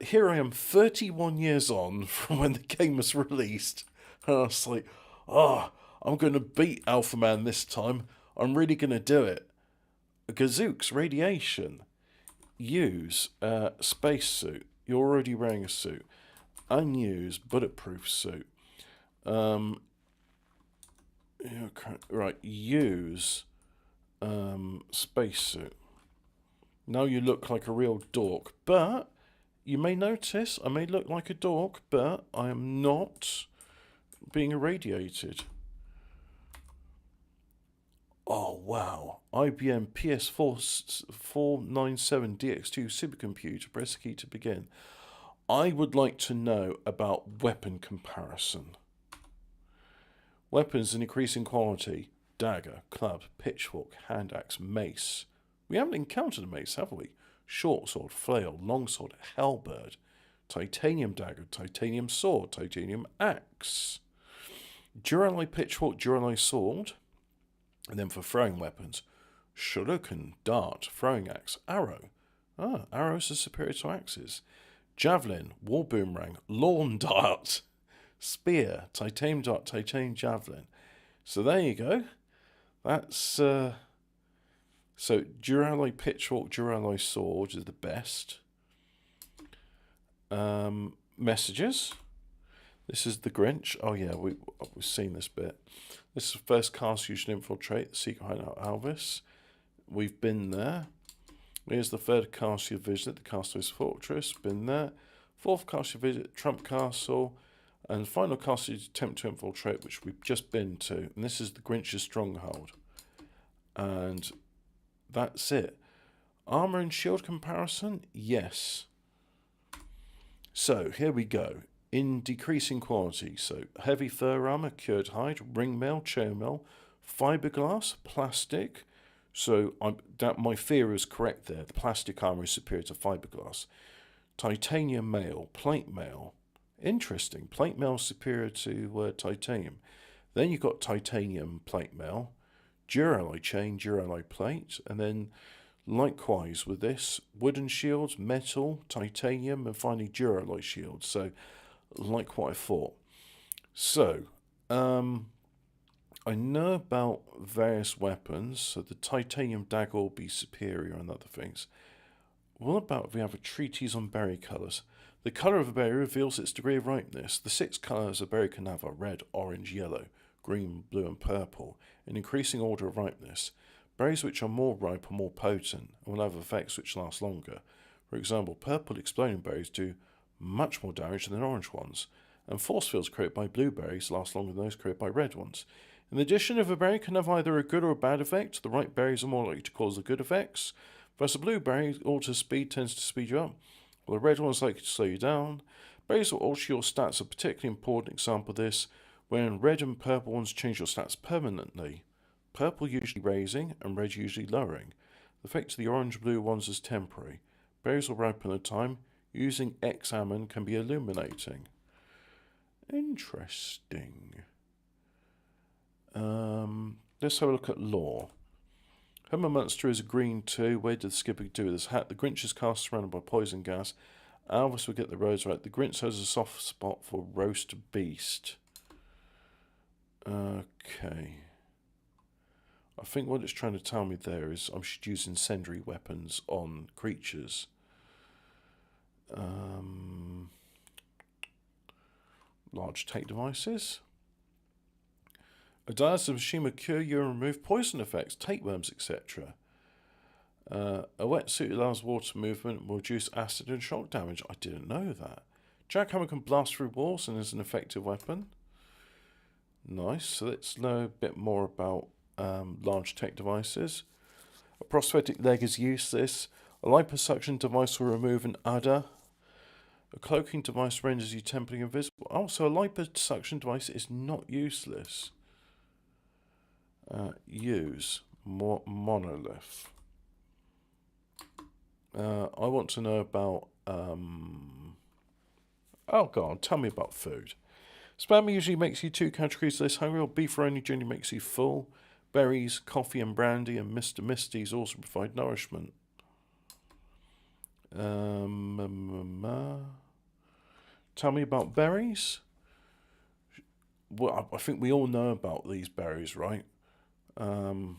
Here I am, 31 years on from when the game was released. And I was like, I'm going to beat Alphaman this time. I'm really going to do it. Gazooks, radiation. Use spacesuit. You're already wearing a suit. Unused bulletproof suit. Right, use spacesuit. Now you look like a real dork, but you may notice I may look like a dork, but I am not being irradiated. Oh wow, IBM PS4 497DX2 supercomputer, press key to begin. I would like to know about weapon comparison. Weapons in increasing quality. Dagger, club, pitchfork, hand axe, mace. We haven't encountered a mace, have we? Short sword, flail, longsword, halberd, titanium dagger, titanium sword, titanium axe. Duralloy pitchfork, Duralloy sword. And then for throwing weapons, shuriken, dart, throwing axe, arrow. Arrows are superior to axes. Javelin, war boomerang, lawn dart, spear, titanium dart, titanium javelin. So there you go. That's so Duralloy pitchfork, Duralloy sword is the best. Messages. This is the Grinch. Oh yeah, we've seen this bit. This is the first cast you should infiltrate, the secret hideout Alvis. We've been there. Here's the third cast you visit, the Castaway's Fortress. Been there. Fourth cast you visit, Trump Castle. And final cast you attempt to infiltrate, which we've just been to. And this is the Grinch's stronghold. And that's it. Armor and shield comparison? Yes. So, here we go. In decreasing quality, so heavy fur armor, cured hide, ring mail, chainmail, fiberglass, plastic. So my theory is correct there. The plastic armor is superior to fiberglass. Titanium mail, plate mail. Interesting. Plate mail is superior to titanium. Then you've got titanium plate mail, Duralloy chain, Duralloy plate, and then likewise with this, wooden shields, metal, titanium, and finally Duralloy shields. So like what I thought. So, I know about various weapons, so the titanium dagger will be superior and other things. What about if we have a treatise on berry colours? The colour of a berry reveals its degree of ripeness. The 6 colours a berry can have are red, orange, yellow, green, blue and purple, in increasing order of ripeness. Berries which are more ripe are more potent and will have effects which last longer. For example, purple exploding berries do much more damage than orange ones, and force fields created by blueberries last longer than those created by red ones. In addition, if a berry can have either a good or a bad effect, the right berries are more likely to cause the good effects. Thus, a blueberry alters speed tends to speed you up, while a red one is likely to slow you down. Berries that alter your stats are a particularly important example of this, when red and purple ones change your stats permanently. Purple usually raising, and red usually lowering. The effect of the orange-blue ones is temporary. Berries will ripen at a time. Using X-Ammon can be illuminating. Interesting. Let's have a look at lore. Homer Munster is a green too. Where did the skipper do with his hat? The Grinch is cast surrounded by poison gas. Alvis will get the roads right. The Grinch has a soft spot for roast beast. Okay. I think what it's trying to tell me there is I should use incendiary weapons on creatures. Large tech devices. A dialysis machine will cure you and remove poison effects, tapeworms, etc. A wetsuit allows water movement and will reduce acid and shock damage. I didn't know that. Jackhammer can blast through walls and is an effective weapon. Nice. So let's learn a bit more about large tech devices. A prosthetic leg is useless. A liposuction device will remove an udder. A cloaking device renders you temporarily invisible. Oh, so a liposuction device is not useless. Use monolith. I want to know about... oh, God, tell me about food. Spam usually makes you 2 categories less hungry, or beef only generally makes you full. Berries, coffee and brandy, and Mr. Misty's also provide nourishment. Tell me about berries. Well, I think we all know about these berries, right? Oh,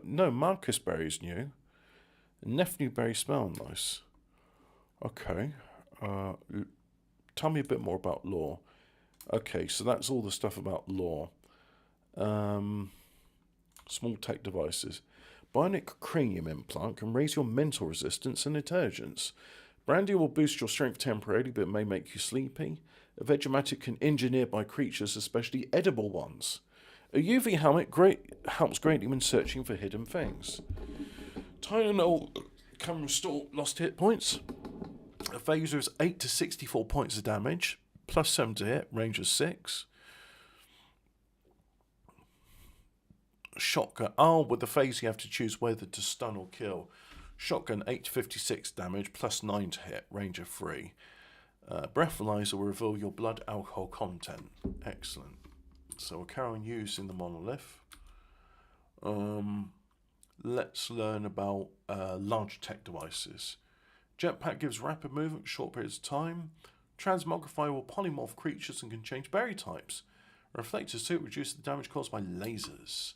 no, Marcus berries new. Nephew berries smell nice. Okay. Tell me a bit more about law. Okay, so that's all the stuff about law. Small tech devices. Bionic cranium implant can raise your mental resistance and intelligence. Brandy will boost your strength temporarily, but may make you sleepy. A Vegematic can injure nearby creatures, especially edible ones. A UV helmet helps greatly when searching for hidden things. Tylenol can restore lost hit points. A phaser is 8 to 64 points of damage, plus 7 to hit, range of 6. Shotgun. Oh, with the phaser you have to choose whether to stun or kill. Shotgun 8 to 56 damage, plus 9 to hit, range of 3. Breathalyzer will reveal your blood alcohol content. Excellent. So we'll carry on using the monolith. Let's learn about large tech devices. Jetpack gives rapid movement for short periods of time. Transmogrifier will polymorph creatures and can change berry types. A reflector suit reduces the damage caused by lasers.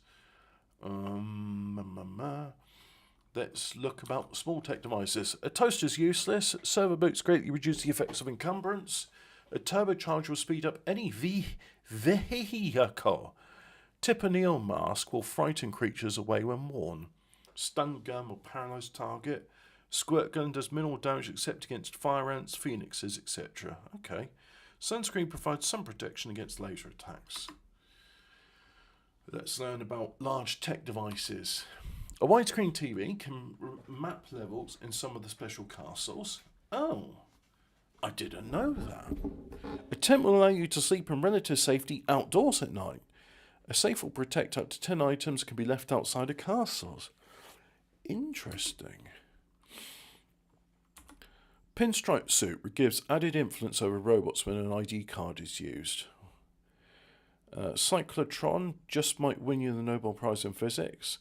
Let's look about small tech devices. A toaster is useless. Server boots greatly reduce the effects of encumbrance. A turbocharger will speed up any vehicle. Tipper-Neal mask will frighten creatures away when worn. Stun gun will paralyze target. Squirt gun does minimal damage except against fire ants, phoenixes, etc. Okay. Sunscreen provides some protection against laser attacks. Let's learn about large tech devices. A widescreen TV can map levels in some of the special castles. Oh, I didn't know that. A tent will allow you to sleep in relative safety outdoors at night. A safe will protect up to 10 items that can be left outside of castles. Interesting. Pinstripe suit gives added influence over robots when an ID card is used. Cyclotron just might win you the Nobel Prize in Physics.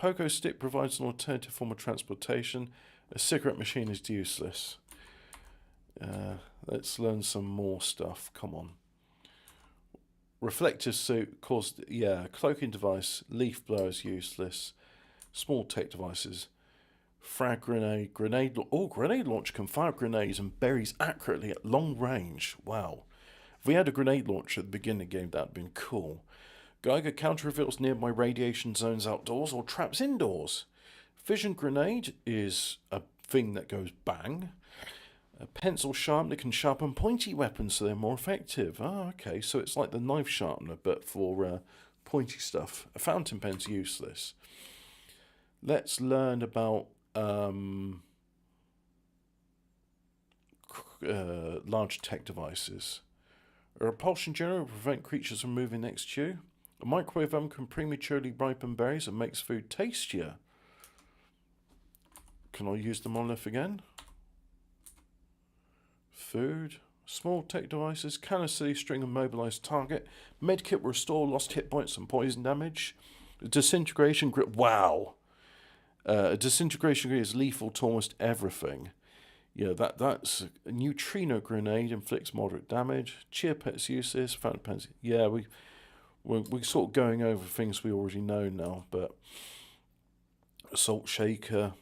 Pogo stick provides an alternative form of transportation. A cigarette machine is useless. Let's learn some more stuff. Come on. Reflective suit caused, cloaking device. Leaf blower is useless. Small tech devices. Frag grenade. Grenade launcher can fire grenades and berries accurately at long range. Wow. If we had a grenade launcher at the beginning of the game, that would have been cool. Geiger counter reveals nearby radiation zones outdoors or traps indoors. Fission grenade is a thing that goes bang. A pencil sharpener can sharpen pointy weapons so they're more effective. Oh, okay, so it's like the knife sharpener but for pointy stuff. A fountain pen's useless. Let's learn about large tech devices. A repulsion generator will prevent creatures from moving next to you. A microwave oven can prematurely ripen berries and makes food tastier. Can I use the monolith again? Food. Small tech devices. Canister string and mobilized target. Medkit will restore lost hit points and poison damage. A disintegration grip. Wow. A disintegration grenade is lethal to almost everything. Yeah, that's a neutrino grenade inflicts moderate damage. Cheer pet's useless. Fountain pens. Yeah, we're sort of going over things we already know now. But assault shaker.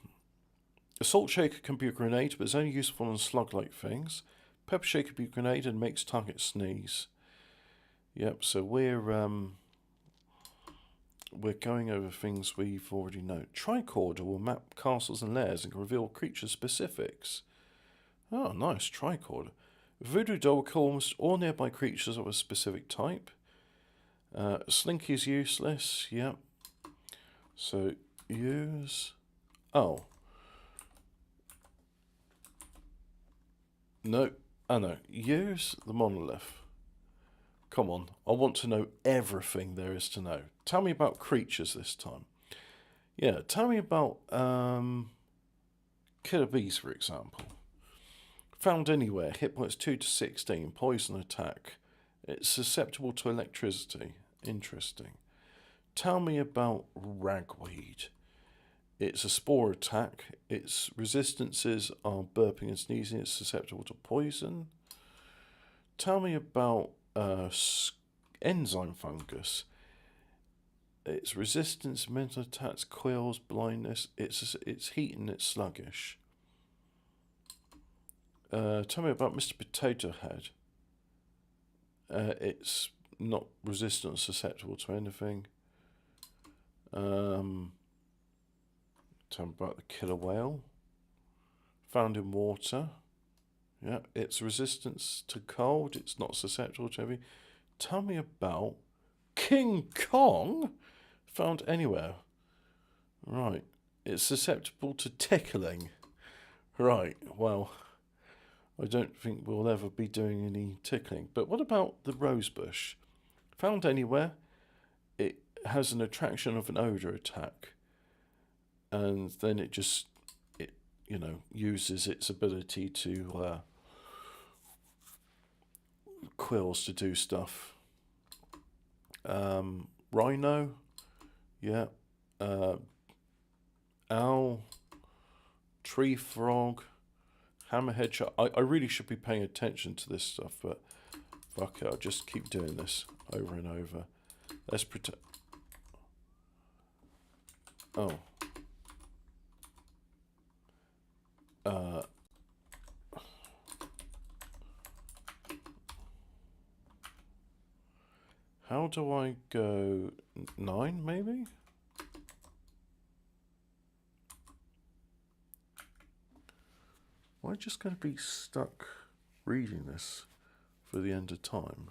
Assault shaker can be a grenade, but it's only useful on slug-like things. Pepper shaker be grenade and makes target sneeze. Yep, so we're going over things we've already known. Tricorder will map castles and lairs and can reveal creature specifics. Oh, nice, tricorder. Voodoo doll will kill almost all nearby creatures of a specific type. Slinky is useless, yep. So, use... Oh. No. Oh no. Use the monolith. Come on. I want to know everything there is to know. Tell me about creatures this time. Yeah, tell me about killer bees, for example. Found anywhere. Hit points 2 to 16. Poison attack. It's susceptible to electricity. Interesting. Tell me about ragweed. It's a spore attack. Its resistances are burping and sneezing. It's susceptible to poison. Tell me about enzyme fungus. Its resistance, mental attacks, quills, blindness. It's heat and it's sluggish. Tell me about Mr. Potato Head. It's not resistant or susceptible to anything. Tell me about the killer whale. Found in water. Yeah, it's resistance to cold. It's not susceptible to anything. Tell me about King Kong. Found anywhere. Right. It's susceptible to tickling. Right, well, I don't think we'll ever be doing any tickling. But what about the rosebush? Found anywhere. It has an attraction of an odor attack. And then it just, uses its ability to quills to do stuff. Rhino, yeah. Owl, tree frog, hammerhead shark. I really should be paying attention to this stuff, but fuck it, I'll just keep doing this over and over. Let's pretend. Oh. How do I go 9, maybe? Am I just going to be stuck reading this for the end of time?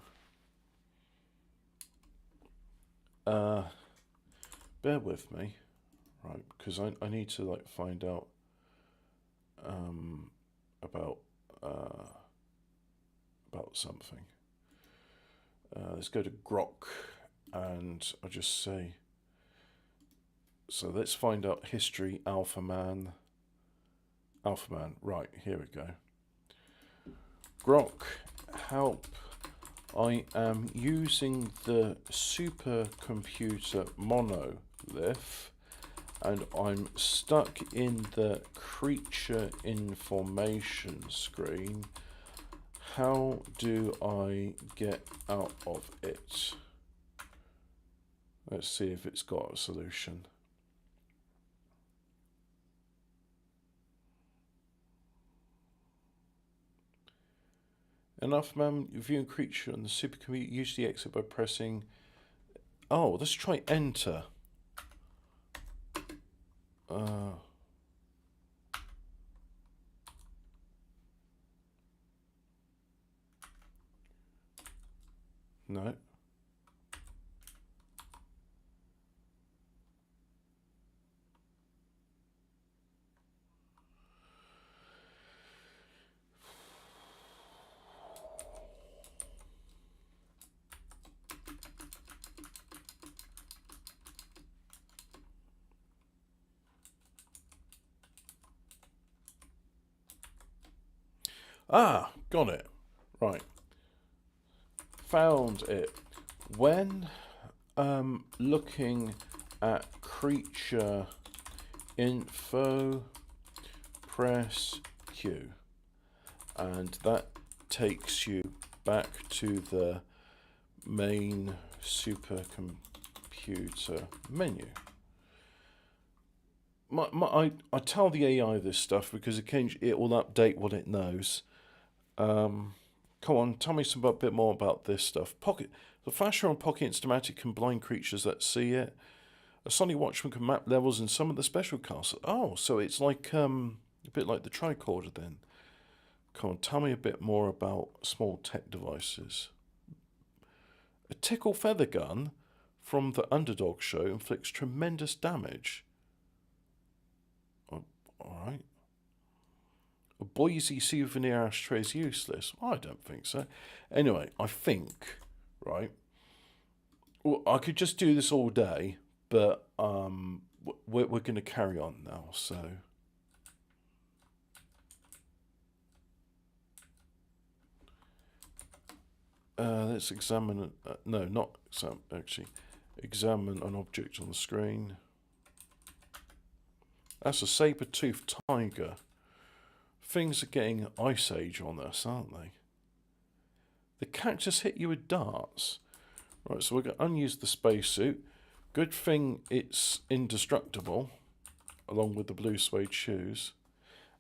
Bear with me, right? Because I need to find out about something. Let's go to Grok, and I'll just say. So let's find out history. Alphaman, right, here we go. Grok, help. I am using the supercomputer monolith, and I'm stuck in the creature information screen. How do I get out of it? Let's see if it's got a solution. Alphaman, viewing creature on the supercomputer, use the exit by pressing. Oh, let's try enter. No. Ah, got it. Right. Found it. When looking at creature info, press Q. And that takes you back to the main supercomputer menu. I tell the AI this stuff because occasionally it will update what it knows. Come on, tell me a bit more about this stuff. The flasher on Pocket Instamatic can blind creatures that see it. A Sonic Watchman can map levels in some of the special castles. Oh, so it's like a bit like the tricorder then. Come on, tell me a bit more about small tech devices. A tickle feather gun from the Underdog show inflicts tremendous damage. Oh, alright. A Boise souvenir ashtray is useless. I don't think so. Anyway, I think, right, well, I could just do this all day, but we're going to carry on now, so... let's examine... no, not examine, actually. Examine an object on the screen. That's a saber-toothed tiger. Things are getting Ice Age on us, aren't they? The cactus hit you with darts. Right, so we're going to unuse the spacesuit. Good thing it's indestructible, along with the blue suede shoes.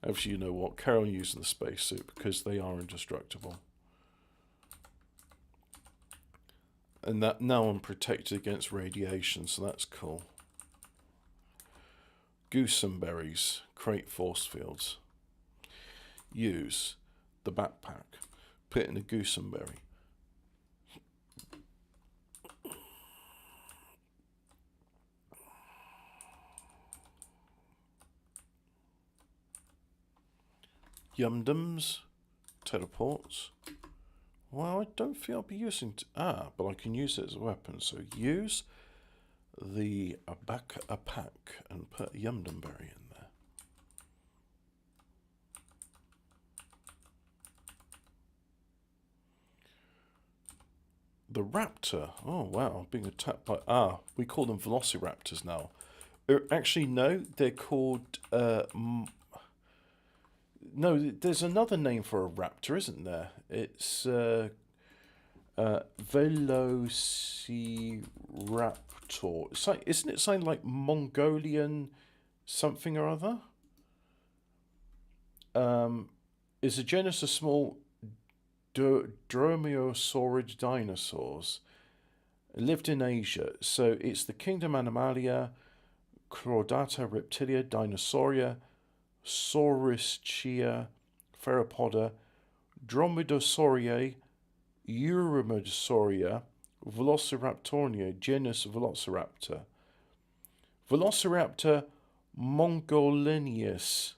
Actually, you know what? Carry on using the spacesuit because they are indestructible. And that now I'm protected against radiation, so that's cool. Gooseberries create force fields. Use the backpack. Put it in a gooseberry. Yum-dums. Teleports. Well, I don't think I'll be using... but I can use it as a weapon. So use the pack and put a Yum-dum berry in there. The raptor. Oh, wow. Being attacked by... we call them velociraptors now. Actually, no. They're called... no, there's another name for a raptor, isn't there? It's Velociraptor. It's like, isn't it something like Mongolian something or other? Is a genus of small dromaeosaurid dinosaurs. It lived in Asia, so it's the kingdom Animalia, Chordata, Reptilia, Dinosauria, Saurischia, Theropoda, Dromaeosauridae, Eurymedosauria, Velociraptornia, genus Velociraptor. Velociraptor mongoliensis.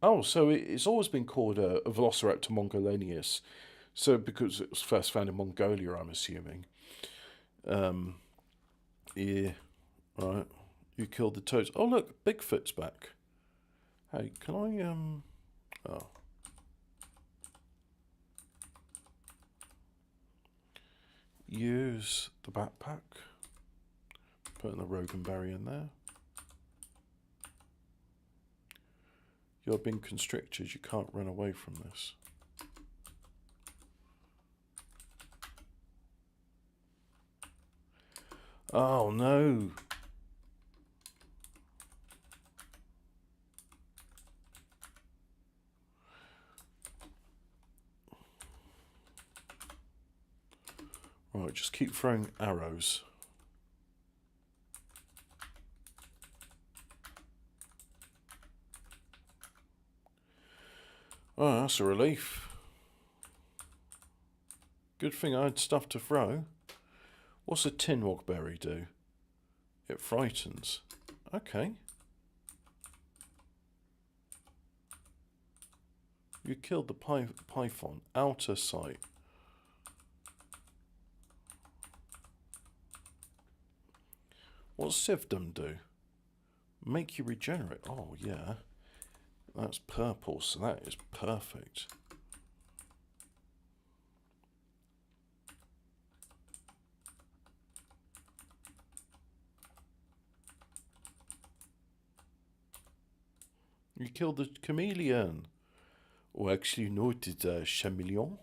Oh, so it's always been called a Velociraptor mongoliensis. So because it was first found in Mongolia, I'm assuming. Yeah, right. You killed the toads. Oh look, Bigfoot's back. Hey, can I oh. Use the backpack. Putting the Roganberry in there. You're being constricted, you can't run away from this. Oh no. Right, just keep throwing arrows. Oh, that's a relief. Good thing I had stuff to throw. What's a tinwog berry do? It frightens. Okay. You killed the python. Outer sight. What's Sivdom do? Make you regenerate. Oh, yeah. That's purple, so that is perfect. You killed the chameleon. Or actually, no, it is a chameleon.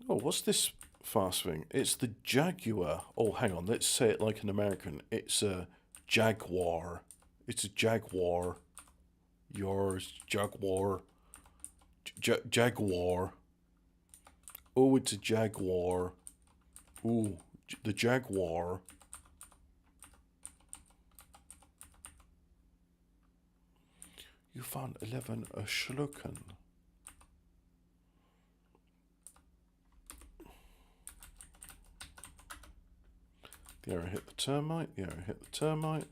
Oh, what's this fast thing? It's the Jaguar. Oh, hang on, let's say it like an American. It's a Jaguar. It's a Jaguar. Yours, Jaguar. Jaguar. Oh, it's a Jaguar. Ooh, the Jaguar. You found 11 schlucken. The arrow hit the termite. The arrow hit the termite.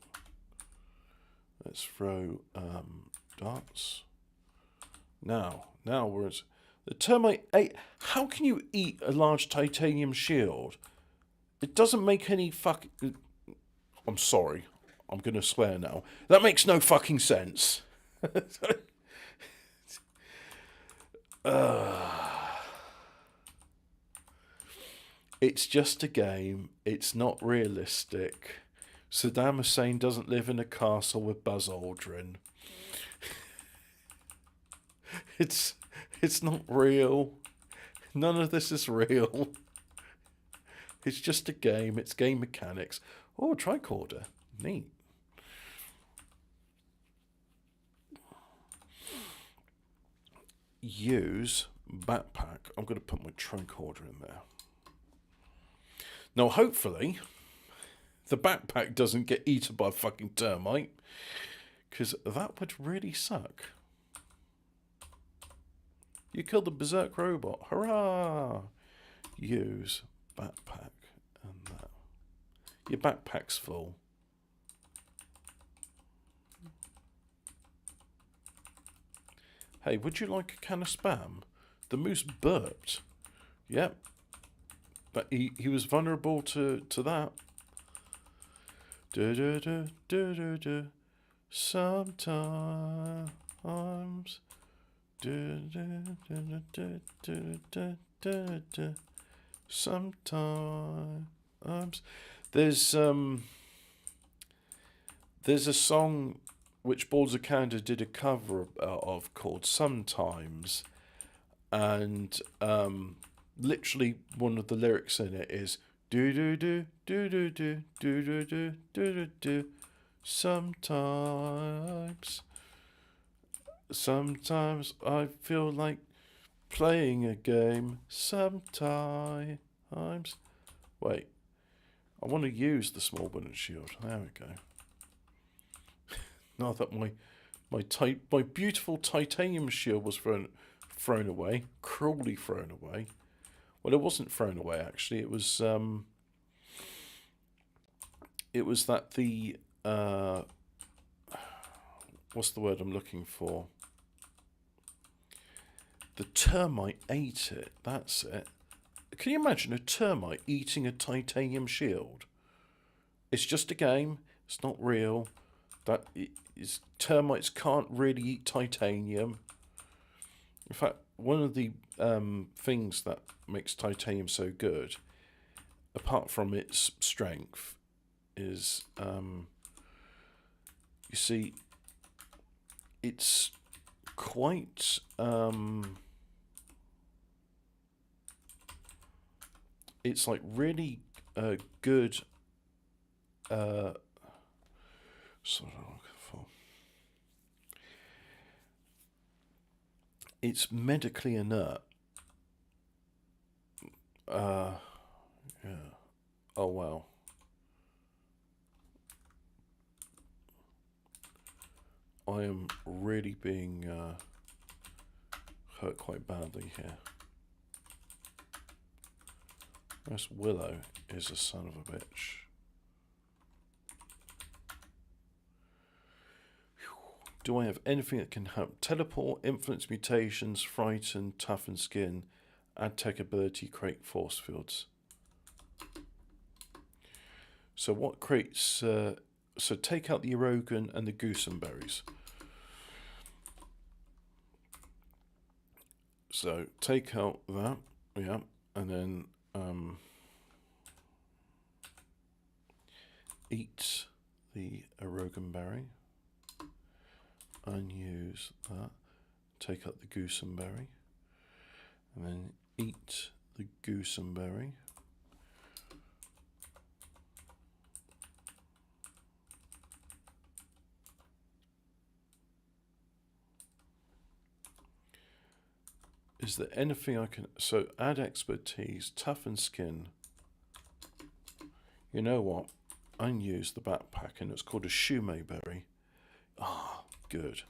Let's throw darts. Now we're at the termite ate. How can you eat a large titanium shield? It doesn't make any fucking. I'm sorry. I'm gonna swear now. That makes no fucking sense. It's just a game. It's not realistic. Saddam Hussein doesn't live in a castle with Buzz Aldrin. It's not real. None of this is real. It's just a game. It's game mechanics. Oh, tricorder. Neat. Use backpack. I'm going to put my tricorder in there. Now, hopefully, the backpack doesn't get eaten by a fucking termite, because that would really suck. You killed the berserk robot. Hurrah! Use backpack and that. Your backpack's full. Hey, would you like a can of Spam? The moose burped. Yep. But he was vulnerable to that. Sometimes. Sometimes. There's a song which Balls of Canada did a cover of called Sometimes, and literally one of the lyrics in it is do do do do do do do do do do do. Sometimes I feel like playing a game. Sometimes. Wait, I want to use the small wooden shield. There we go. Now that my beautiful titanium shield was thrown away, cruelly thrown away. Well, it wasn't thrown away actually. It was that the what's the word I'm looking for? The termite ate it. That's it. Can you imagine a termite eating a titanium shield? It's just a game. It's not real. Termites can't really eat titanium. In fact, one of the things that makes titanium so good, apart from its strength, is you see, it's quite it's like really good sort of looking for. It's medically inert. Yeah. Oh wow. I am really being hurt quite badly here. This Willow is a son of a bitch. Do I have anything that can help? Teleport, influence mutations, frighten, toughen skin, add tech ability, create force fields. So what creates... so take out the Erogan and the Goosenberries. So take out that, yeah, and then eat the Erogan berry. Unuse that, take out the Goosenberry, and then eat the Goosenberry. Is there anything I can... So, add expertise, toughen skin. You know what? Unuse the backpack, and it's called a shume berry. Ah, good.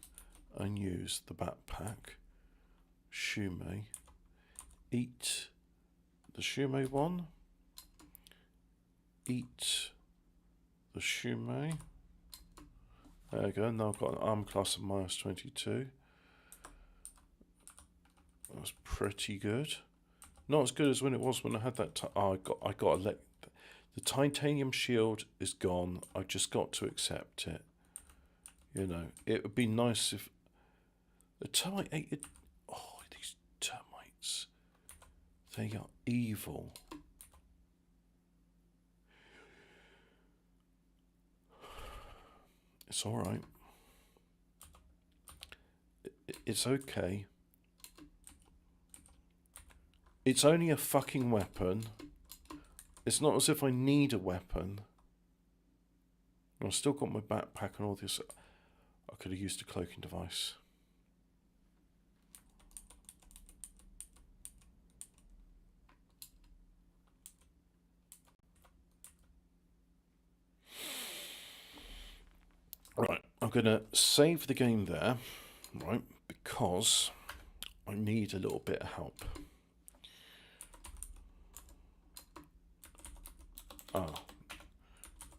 Unuse the backpack. Shume. Eat the shume one. Eat the shume. There we go. Now I've got an arm class of -22. That's pretty good. Not as good as when it was when I had that. I got to let the titanium shield is gone. I just got to accept it. You know, it would be nice if the termite ate it. Oh, these termites! They are evil. It's all right. It's okay. It's only a fucking weapon. It's not as if I need a weapon. I've still got my backpack and all this. I could have used a cloaking device. Right, I'm going to save the game there, right, because I need a little bit of help.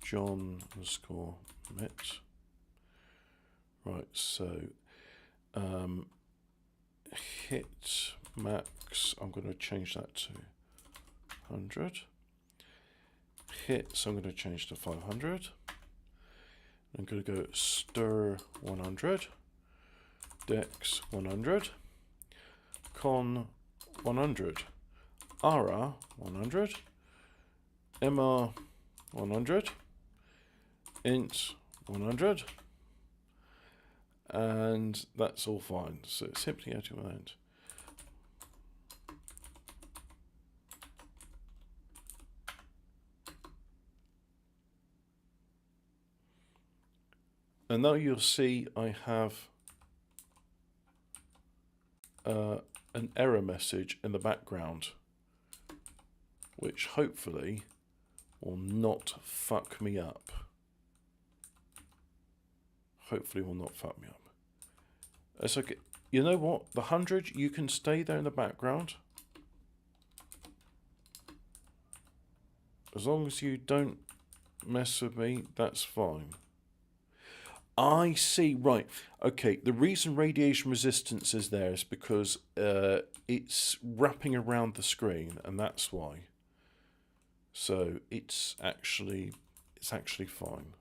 John_Mitt. Right, so hit max, I'm going to change that to 100. Hits, I'm going to change to 500. I'm going to go stir 100. Dex 100. Con 100. Ara 100. MR 100. Int 100. And that's all fine. So simply add to end. And now you'll see I have an error message in the background, which hopefully will not fuck me up. Hopefully will not fuck me up. It's okay. You know what? The 100, you can stay there in the background. As long as you don't mess with me, that's fine. I see, right. Okay, the reason radiation resistance is there is because it's wrapping around the screen, and that's why. So it's actually fine.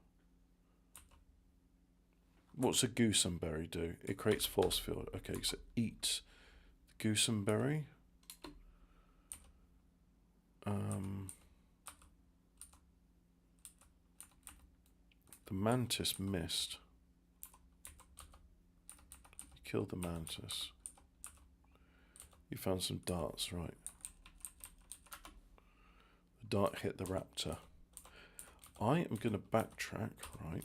What's a gooseberry do? It creates force field. Okay, so eat the gooseberry. The mantis missed. You killed the mantis. You found some darts, right. The dart hit the raptor. I am going to backtrack, right,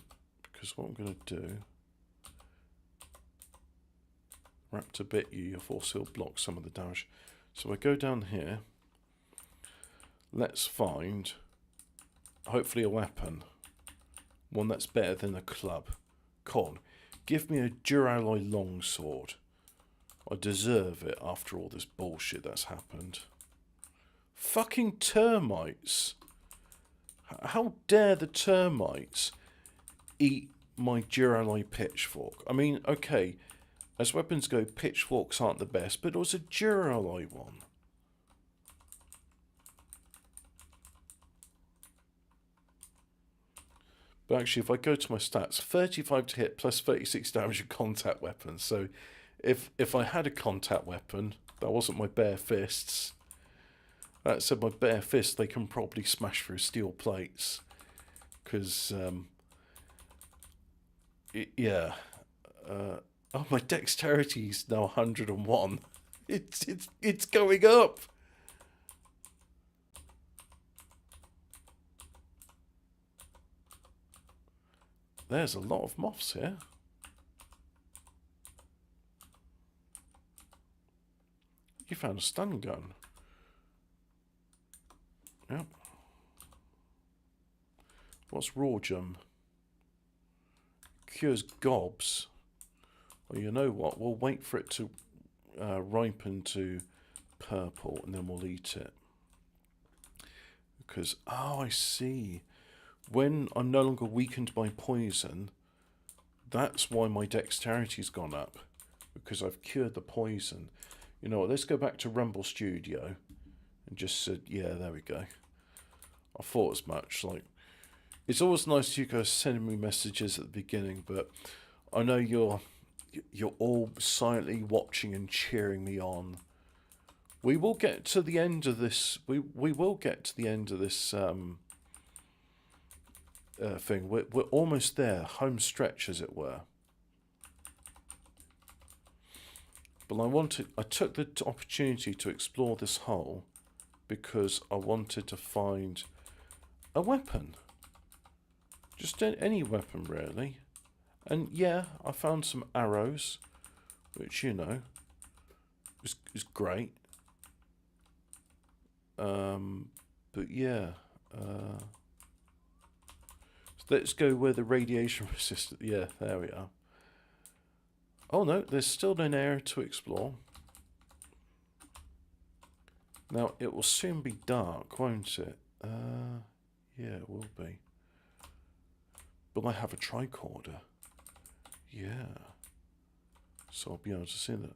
because what I'm going to do... Raptor bit you, your force field blocks some of the damage. So I go down here. Let's find, hopefully, a weapon. One that's better than a club. Con, give me a Duralloy longsword. I deserve it after all this bullshit that's happened. Fucking termites. How dare the termites eat my Duralloy pitchfork? I mean, okay, as weapons go, pitchforks aren't the best, but it was a Duralloy one. But actually, if I go to my stats, 35 to hit plus 36 damage of contact weapons. So if I had a contact weapon, that wasn't my bare fists. That said, my bare fists, they can probably smash through steel plates. Because, yeah. Oh, my dexterity is now 101. It's going up. There's a lot of moths here. found a stun gun. Yep. What's Rawjum? Cures gobs. Well, you know what? We'll wait for it to ripen to purple, and then we'll eat it. Because, oh, I see. When I'm no longer weakened by poison, that's why my dexterity's gone up. Because I've cured the poison. You know what? Let's go back to Rumble Studio. And just said, yeah, there we go. I thought as much. Like, it's always nice you guys sending me messages at the beginning, but I know you're all silently watching and cheering me on. We will get to the end of this. We will get to the end of this thing. We're almost there, home stretch, as it were. But I took the opportunity to explore this hole because I wanted to find a weapon. Just any weapon, really. And yeah, I found some arrows, which, you know, is great. But yeah, so let's go where the radiation resistant. Yeah, there we are. Oh no, there's still an area to explore. Now it will soon be dark, won't it? Yeah, it will be. But I have a tricorder. Yeah. So I'll be able to see that.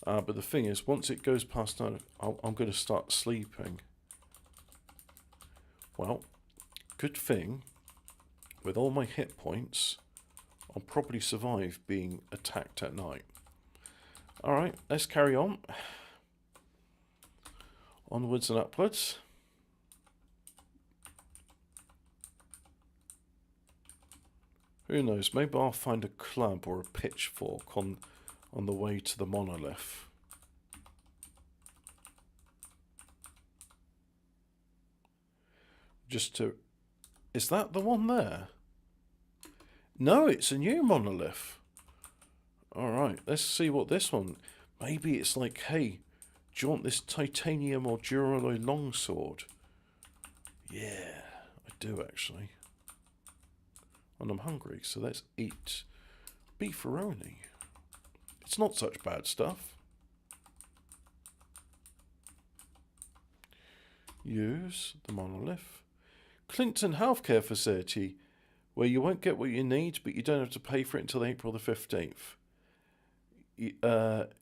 But the thing is, once it goes past night, I'm going to start sleeping. Well, good thing, with all my hit points, I'll probably survive being attacked at night. Alright, let's carry on. Onwards and upwards. Who knows, maybe I'll find a club or a pitchfork on the way to the monolith. Just to... Is that the one there? No, it's a new monolith. Alright, let's see what this one... Maybe it's like, hey, do you want this titanium or duralloy longsword? Yeah, I do actually. And I'm hungry, so let's eat beefaroni. It's not such bad stuff. Use the monolith. Clinton Healthcare Facility, where you won't get what you need, but you don't have to pay for it until April the 15th.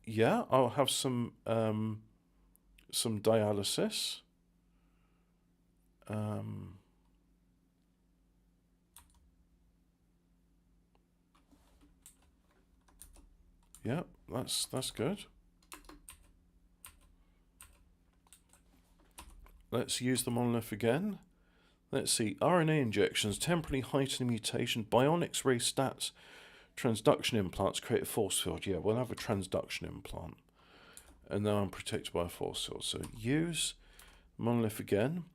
Yeah, I'll have some dialysis. Yeah, that's good. Let's use the monolith again. Let's see. RNA injections, temporarily heighten mutation, bionics raise stats, transduction implants create a force field. Yeah, we'll have a transduction implant. And now I'm protected by a force field. So use monolith again.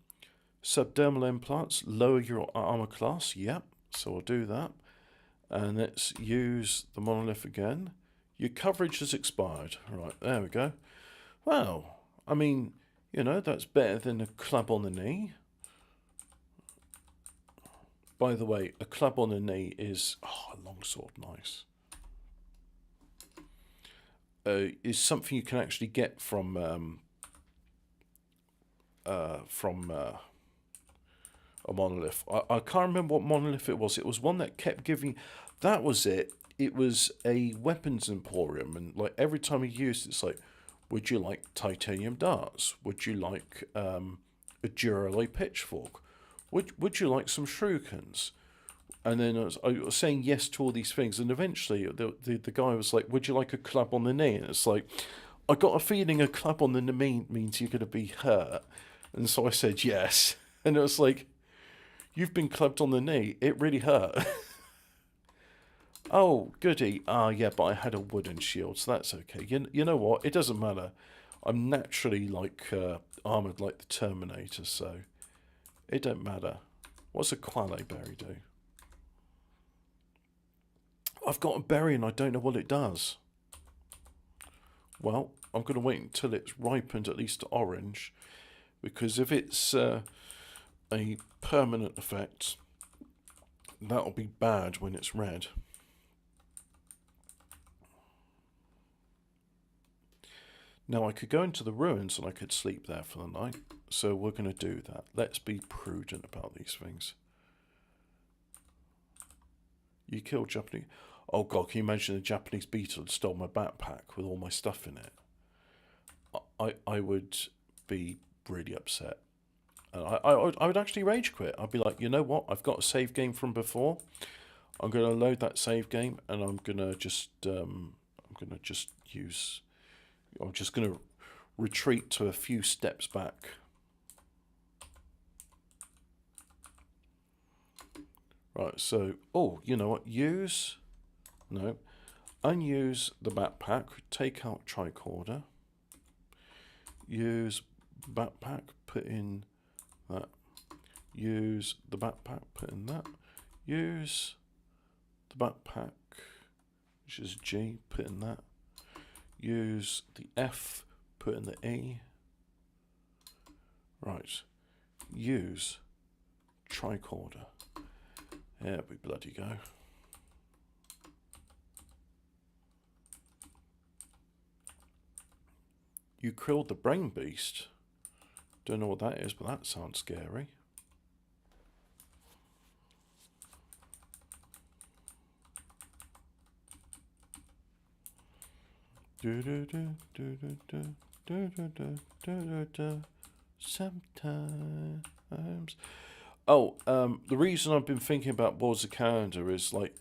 Subdermal implants, lower your armor class. Yep, so we'll do that. And let's use the monolith again. Your coverage has expired. Right, there we go. Well, I mean, you know, that's better than a club on the knee. By the way, a club on the knee is... Oh, a longsword, nice. Is something you can actually get from a monolith. I can't remember what monolith it was. It was one that kept giving... That was it. It was a weapons emporium, and like every time you used it, it's like, would you like titanium darts? Would you like a duralloy pitchfork? Would you like some shurikens? And then I was saying yes to all these things, and eventually the guy was like, would you like a club on the knee? And it's like, I got a feeling a club on the knee means you're going to be hurt. And so I said yes. And it was like, you've been clubbed on the knee. It really hurt. Oh, goody. Yeah, but I had a wooden shield, so that's okay. You know what? It doesn't matter. I'm naturally like armoured like the Terminator, so it don't matter. What's a quale berry do? I've got a berry and I don't know what it does. Well, I'm going to wait until it's ripened at least to orange, because if it's a permanent effect, that'll be bad when it's red. Now I could go into the ruins and I could sleep there for the night, so we're going to do that. Let's be prudent about these things. You killed Japanese... Oh god, can you imagine a Japanese beetle had stole my backpack with all my stuff in it? I would be really upset. And I would actually rage quit. I'd be like, you know what? I've got a save game from before. I'm going to load that save game, and I'm going to just retreat to a few steps back. Right, so, oh, you know what? Unuse the backpack, take out tricorder, use backpack, put in that, use the backpack, put in that, use the backpack, which is G, put in that, use the F, put in the E, right, use tricorder, there we bloody go. You killed the brain beast. Don't know what that is, but that sounds scary. Sometimes. Oh, the reason I've been thinking about Boards of Calendar is like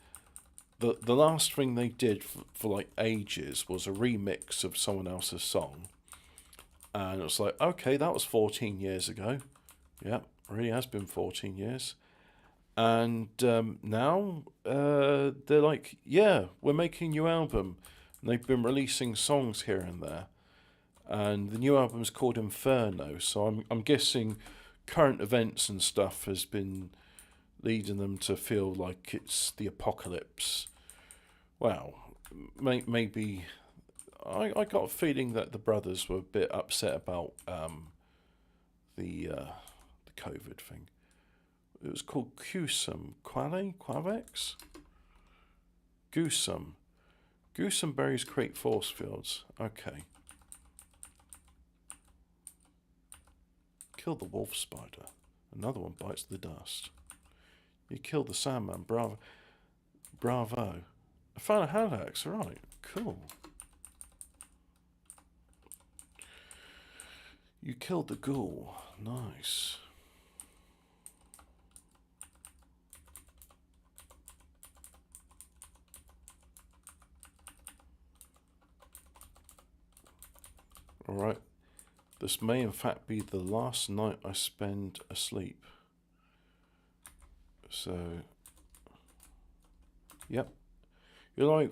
the last thing they did for like ages was a remix of someone else's song. And it was like, okay, that was 14 years ago. Yeah, really has been 14 years. And now they're like, yeah, we're making a new album. And they've been releasing songs here and there. And the new album's called Inferno. So I'm guessing current events and stuff has been leading them to feel like it's the apocalypse. Well, maybe... I got a feeling that the brothers were a bit upset about the COVID thing. It was called Kusum. Quavex? Goosum. Goosum berries create force fields. Okay. Kill the wolf spider. Another one bites the dust. You killed the sandman. Bravo. Bravo. I found a hand axe. Right. Cool. You killed the ghoul. Nice. Alright. This may in fact be the last night I spend asleep. So, yep. You lie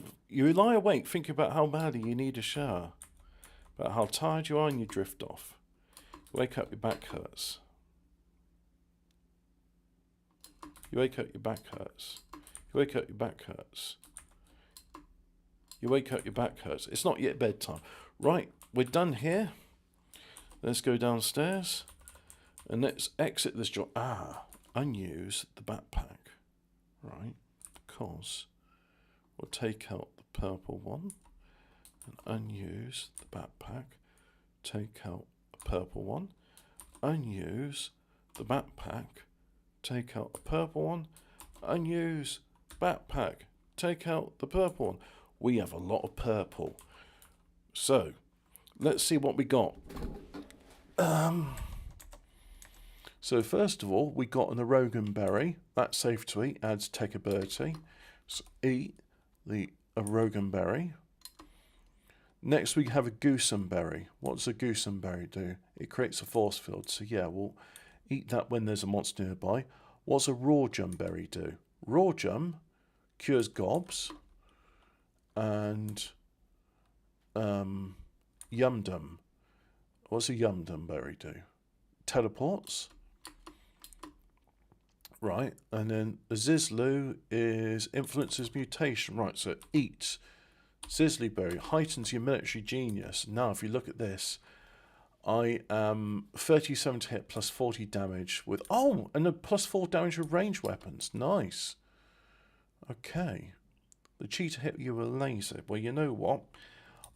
awake thinking about how badly you need a shower. About how tired you are and you drift off. Wake up, your back hurts. You wake up, your back hurts. You wake up, your back hurts. You wake up, your back hurts. It's not yet bedtime. Right, we're done here. Let's go downstairs. And let's exit this job. Unuse the backpack. Right, because we'll take out the purple one. And unuse the backpack. Take out purple one, unuse the backpack, take out the purple one, unuse backpack, take out the purple one. We have a lot of purple. So, let's see what we got. So first of all, we got an Arogan berry. That's safe to eat, adds tech ability. So eat the Arogan berry. Next we have a Goosum berry. What does a Goosum berry do? It creates a force field. So yeah, we'll eat that when there's a monster nearby. What's a Rawjum berry do? Rawjum cures gobs. And Yum-Dum. What's a Yum-Dum berry do? Teleports. Right, and then the Zizlu is influences mutation. Right, so eat Sizzlyberry heightens your military genius. Now, if you look at this, I am 37 to hit plus 40 damage with... Oh, and a plus 4 damage with ranged weapons. Nice. Okay. The cheetah hit you with a laser. Well, you know what?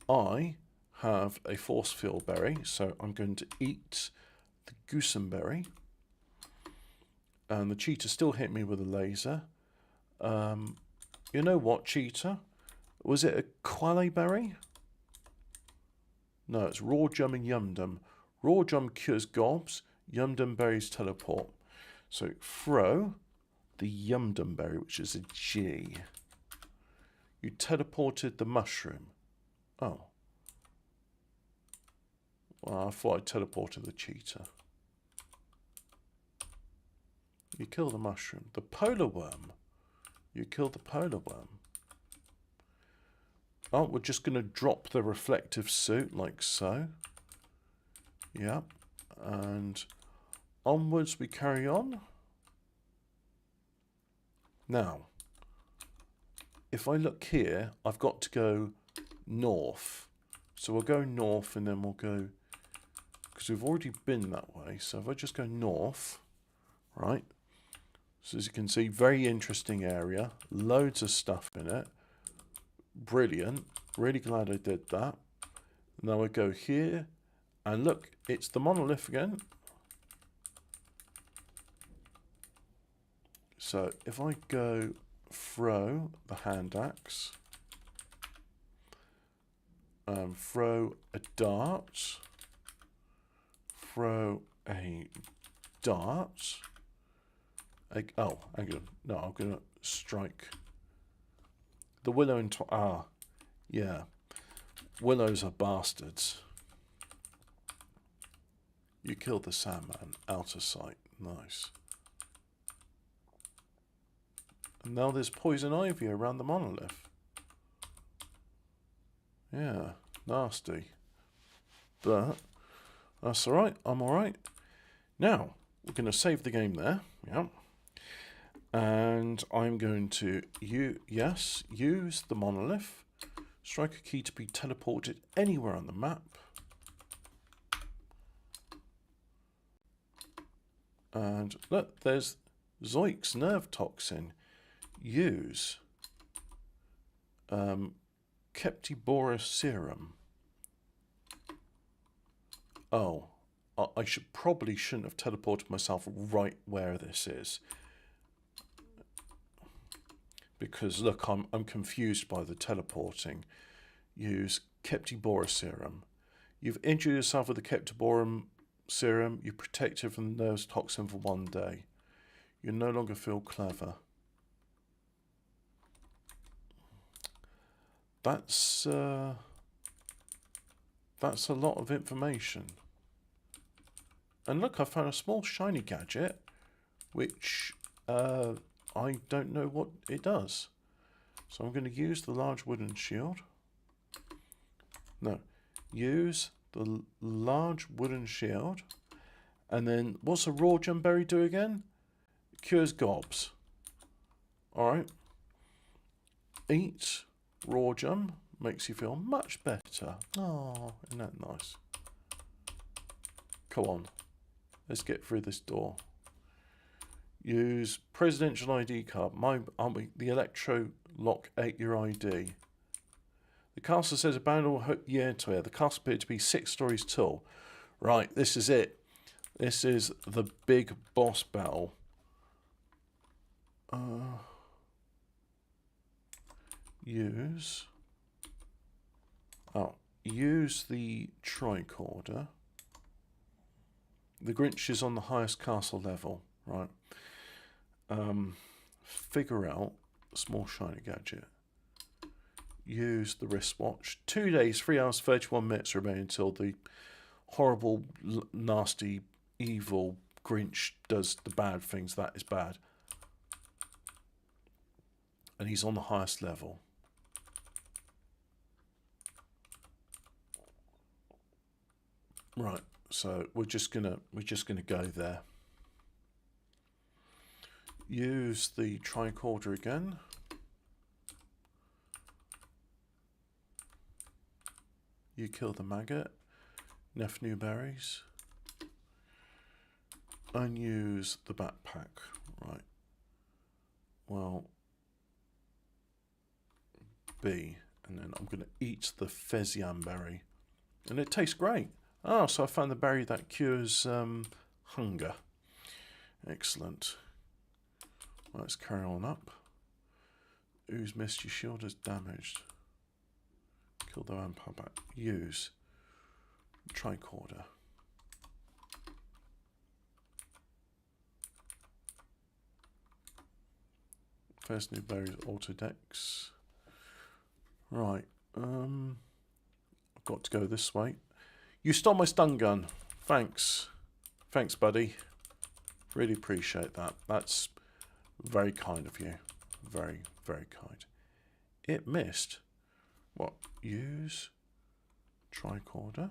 I have a force field berry, so I'm going to eat the gooseberry. And the cheetah still hit me with a laser. You know what, cheetah? Was it a qualle berry? No, it's raw jum and yum dum. Raw jum cures gobs, yum dum berries teleport. So throw the yum dum berry, which is a G. You teleported the mushroom. Oh. Well, I thought I teleported the cheetah. You kill the mushroom. The polar worm. You killed the polar worm. Oh, we're just going to drop the reflective suit like so. Yep. And onwards we carry on. Now, if I look here, I've got to go north. So we'll go north and then we'll go... Because we've already been that way. So if I just go north, right? So as you can see, very interesting area. Loads of stuff in it. Brilliant. Really glad I did that. Now I go here. And look, it's the monolith again. So if I go throw the hand axe. Throw a dart. Throw a dart. Oh, hang on. No, I'm going to strike the willow and... yeah. Willows are bastards. You killed the Sandman. Out of sight. Nice. And now there's poison ivy around the monolith. Yeah. Nasty. But that's alright. I'm alright. Now, we're going to save the game there. Yeah. And I'm going to use the monolith. Strike a key to be teleported anywhere on the map. And look, there's Zoic's nerve toxin. Use Keptibora serum. Oh, I probably shouldn't have teleported myself right where this is. Because look, I'm confused by the teleporting. Use Keptibora serum. You've injured yourself with the Keptibora serum. You protected from the nerves toxin for 1 day. You no longer feel clever. That's a lot of information. And look, I found a small shiny gadget, which I don't know what it does. So I'm going to use the large wooden shield. No, use the large wooden shield. And then, what's a raw jumberry do again? It cures gobs. Alright. Eat raw jum. Makes you feel much better. Oh, isn't that nice? Come on. Let's get through this door. Use presidential ID card. The electro lock 8-year ID. The castle says abandoned year to air. The castle appeared to be 6 stories tall. Right, this is it. This is the big boss battle. Use the tricorder. The Grinch is on the highest castle level, right? Figure out a small shiny gadget. Use the wristwatch. 2 days, 3 hours, 31 minutes remain until the horrible, nasty, evil Grinch does the bad things. That is bad. And he's on the highest level. Right, so we're just gonna go there. Use the tricorder again. You kill the maggot. Neff new berries. Unuse the backpack. Right. Well, B. And then I'm going to eat the Fezzian berry. And it tastes great. Oh, so I found the berry that cures hunger. Excellent. Let's carry on up. Ooze missed, your shield is damaged. Kill the vampire back. Use tricorder. First new berries, autodex. Right. I've got to go this way. You stole my stun gun. Thanks. Thanks, buddy. Really appreciate that. That's very kind of you. Very, very kind. It missed. What? Use tricorder.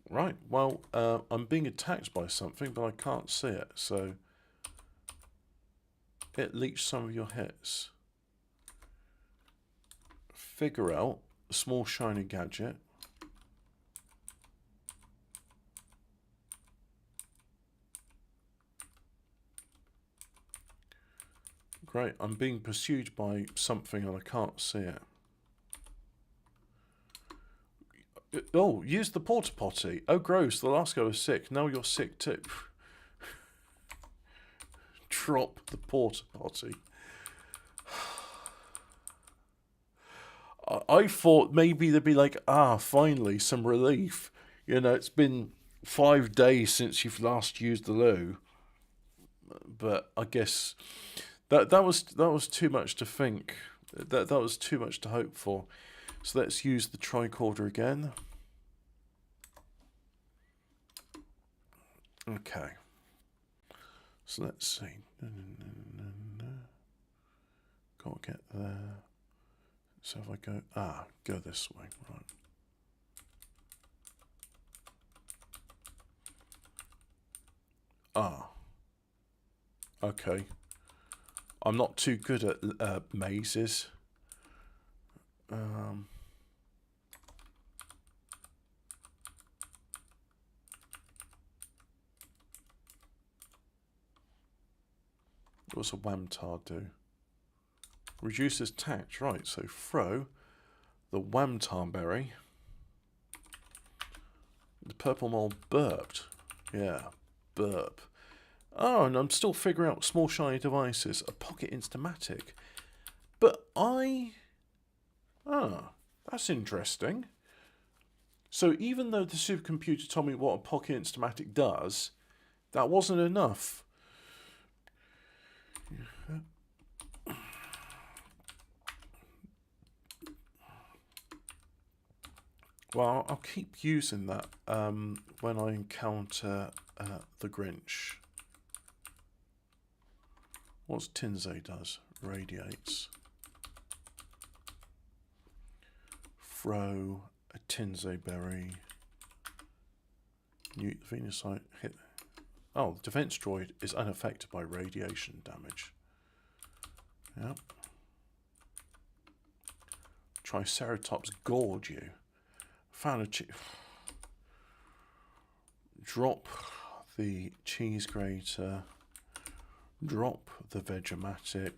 Right, well, I'm being attacked by something, but I can't see it, so it leached some of your hits. Figure out a small shiny gadget. Great, I'm being pursued by something and I can't see it. Oh, use the porta potty. Oh, gross. The last guy was sick. Now you're sick too. Drop the porta potty. I thought maybe there'd be like, finally, some relief. You know, it's been 5 days since you've last used the loo. But I guess that was too much to think. That was too much to hope for. So let's use the tricorder again. Okay. So let's see. Gotta get there. So if I go this way, right. Okay. I'm not too good at mazes. What's a Whamtar do? Reduces tax, right, so throw the Whamtar berry. The purple mole burped. Yeah, burp. Oh, and I'm still figuring out small shiny devices. A pocket instamatic. But that's interesting. So even though the supercomputer told me what a pocket instamatic does, that wasn't enough. Well, I'll keep using that when I encounter the Grinch. What's Tinsay does? Radiates. Throw a Tinsay berry. Newt the Venusite hit. Oh, the defense droid is unaffected by radiation damage. Yep. Triceratops gorge you. Found a drop the cheese grater. Drop the Vegematic.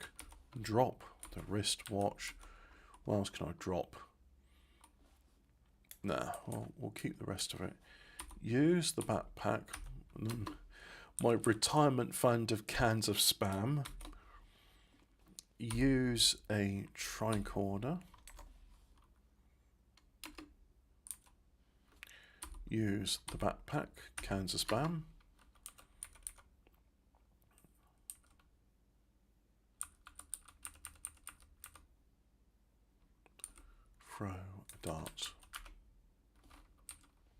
Drop the wristwatch. What else can I drop? Nah, we'll keep the rest of it. Use the backpack. My retirement fund of cans of Spam. Use a tricorder. Use the backpack, cans of Spam. Throw a dart.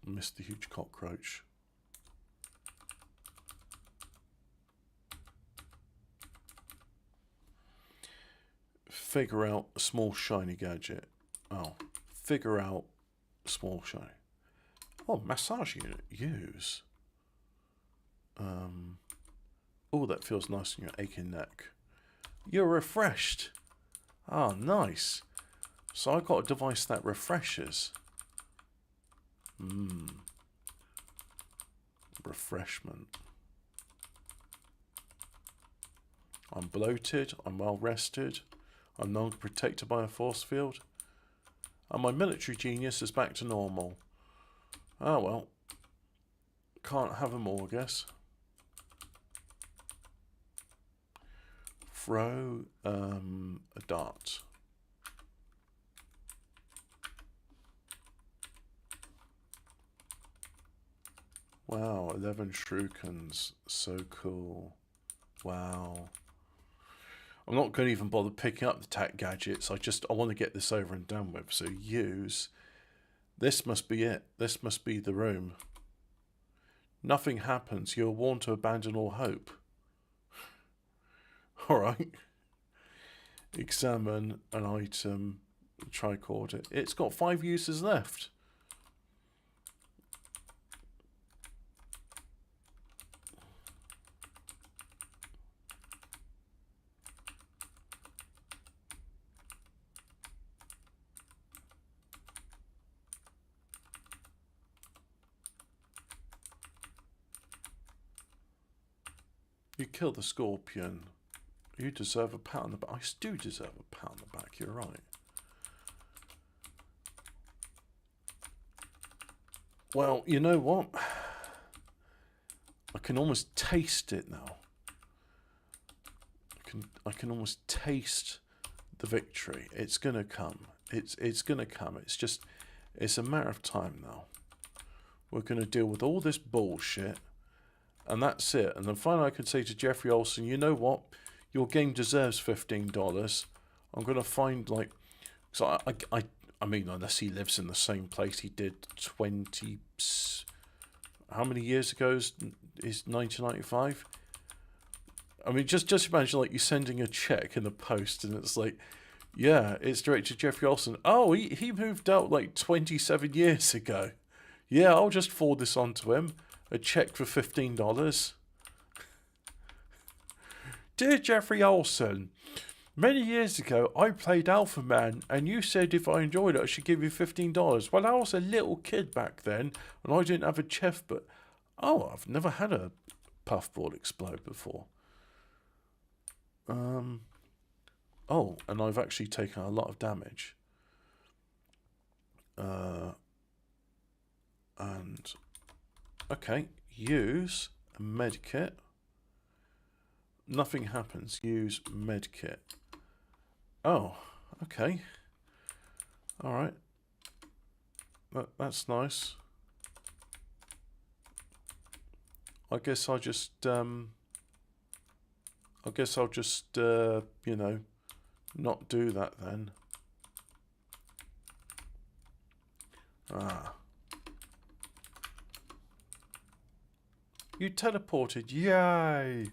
Missed the huge cockroach. Figure out a small shiny gadget. Oh, figure out a small shiny. Oh, massage unit. Use. Oh, that feels nice in your aching neck. You're refreshed. Ah, nice. So I got a device that refreshes. Refreshment. I'm bloated. I'm well rested. I'm no longer protected by a force field. And my military genius is back to normal. Oh well. Can't have them all, I guess. Throw a dart. Wow, 11 shurikens. So cool. Wow. I'm not going to even bother picking up the tac gadgets. I want to get this over and done with. So use. This must be it. This must be the room. Nothing happens. You're warned to abandon all hope. Alright. Examine an item. Tricorder. It's got 5 uses left. You killed the scorpion. You deserve a pat on the back. I do deserve a pat on the back, you're right. Well, you know what? I can almost taste it now. I can almost taste the victory. It's gonna come. It's gonna come. It's a matter of time now. We're gonna deal with all this bullshit. And that's it. And then finally I can say to Jeffrey Olsen, you know what? Your game deserves $15. I'm going to find, like... So I mean, unless he lives in the same place he did 20... How many years ago is 1995? I mean, just imagine, like, you're sending a check in the post and it's like... Yeah, it's directed Jeffrey Olsen. Oh, he moved out, like, 27 years ago. Yeah, I'll just forward this on to him. A check for $15. Dear Jeffrey Olsen, many years ago I played Alphaman and you said if I enjoyed it I should give you $15. Well, I was a little kid back then and I didn't have a chef, but... Oh, I've never had a puffball explode before. Oh, and I've actually taken a lot of damage. And... Okay, use a medkit. Nothing happens. Use medkit. Oh, okay. Alright. That's nice. I guess I'll just, you know, not do that then. Ah. You teleported, yay!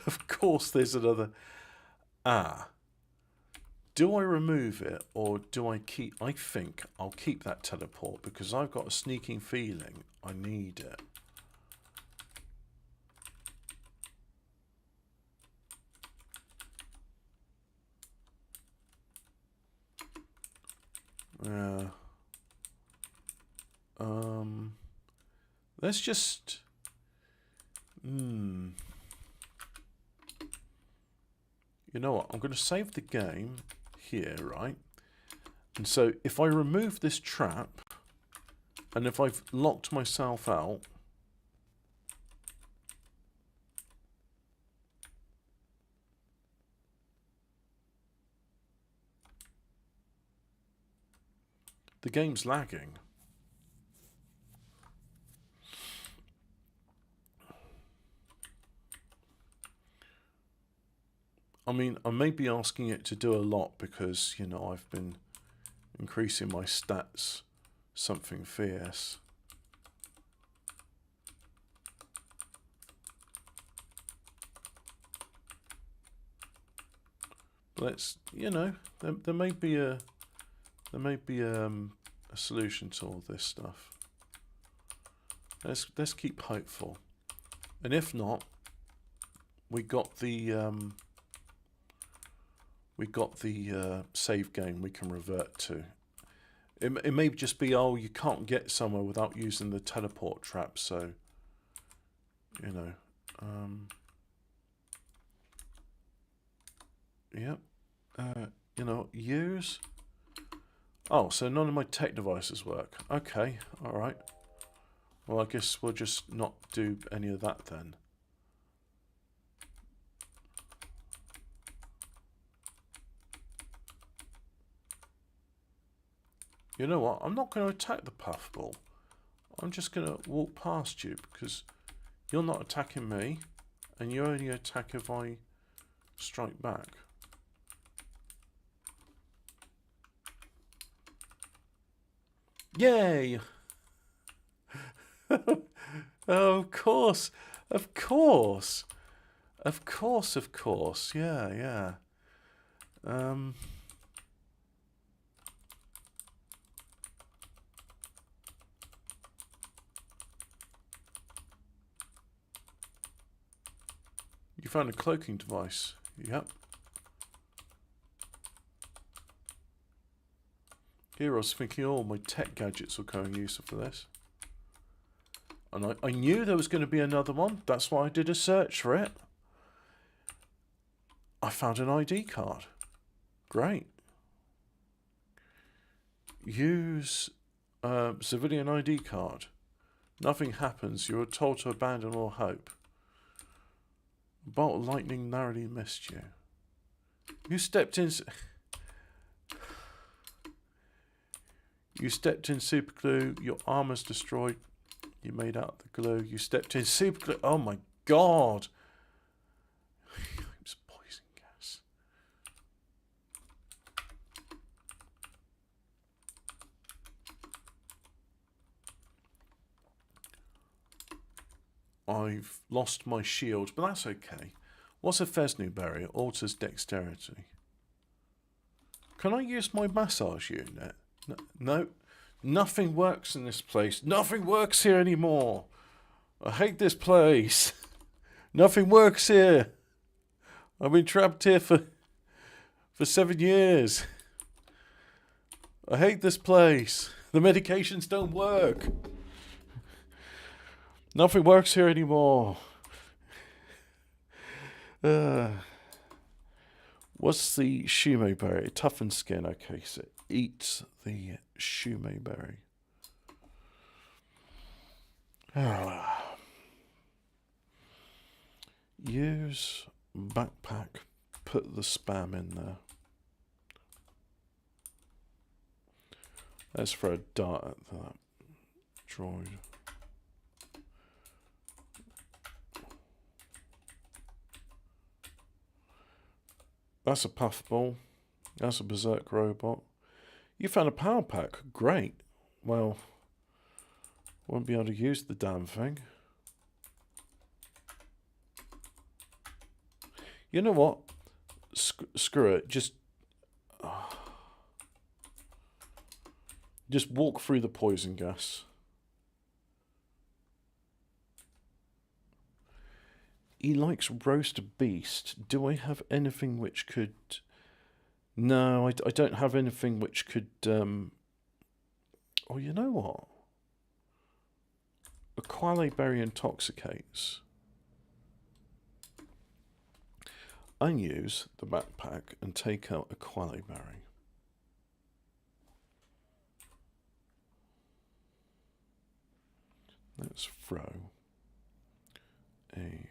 Of course there's another... Ah. Do I remove it or do I keep... I think I'll keep that teleport because I've got a sneaking feeling I need it. Yeah. Let's just... You know what? I'm going to save the game here, right? And so if I remove this trap, and if I've locked myself out, the game's lagging. I mean, I may be asking it to do a lot because, you know, I've been increasing my stats something fierce. But let's, you know, there may be a solution to all this stuff. Let's keep hopeful, and if not, we got the save game we can revert to. It may just be, oh, you can't get somewhere without using the teleport trap, so, you know. Yep. You know, use. Oh, so none of my tech devices work. Okay, alright. Well, I guess we'll just not do any of that then. You know what? I'm not going to attack the puffball. I'm just going to walk past you because you're not attacking me, and you only attack if I strike back. Yay! Oh, of course. Of course. Of course, of course. Yeah, yeah. You found a cloaking device. Yep. Here I was thinking, oh, my tech gadgets will come in useful for this. And I knew there was going to be another one. That's why I did a search for it. I found an ID card. Great. Use civilian ID card. Nothing happens. You are told to abandon all hope. A bolt of lightning narrowly missed you. You stepped in... You stepped in super glue. Your armor's destroyed. You made out the glue. You stepped in super glue. Oh my god. It's poison gas. I've lost my shield, but that's okay. What's a Fesnu berry? It alters dexterity. Can I use my massage unit? No. Nothing works in this place. Nothing works here anymore. I hate this place. Nothing works here. I've been trapped here for 7 years. I hate this place. The medications don't work. Nothing works here anymore. What's the shume berry? Toughen skin. Okay, so eat the shume berry. Use backpack. Put the spam in there. Let's throw a dart at that droid. That's a puffball. That's a berserk robot. You found a power pack. Great. Well, won't be able to use the damn thing. You know what? Screw it. Just walk through the poison gas. He likes roast beast. Do I have anything which could... No, I don't have anything which could... Oh, you know what? A quale berry intoxicates. Unuse the backpack and take out a quale berry. Let's throw a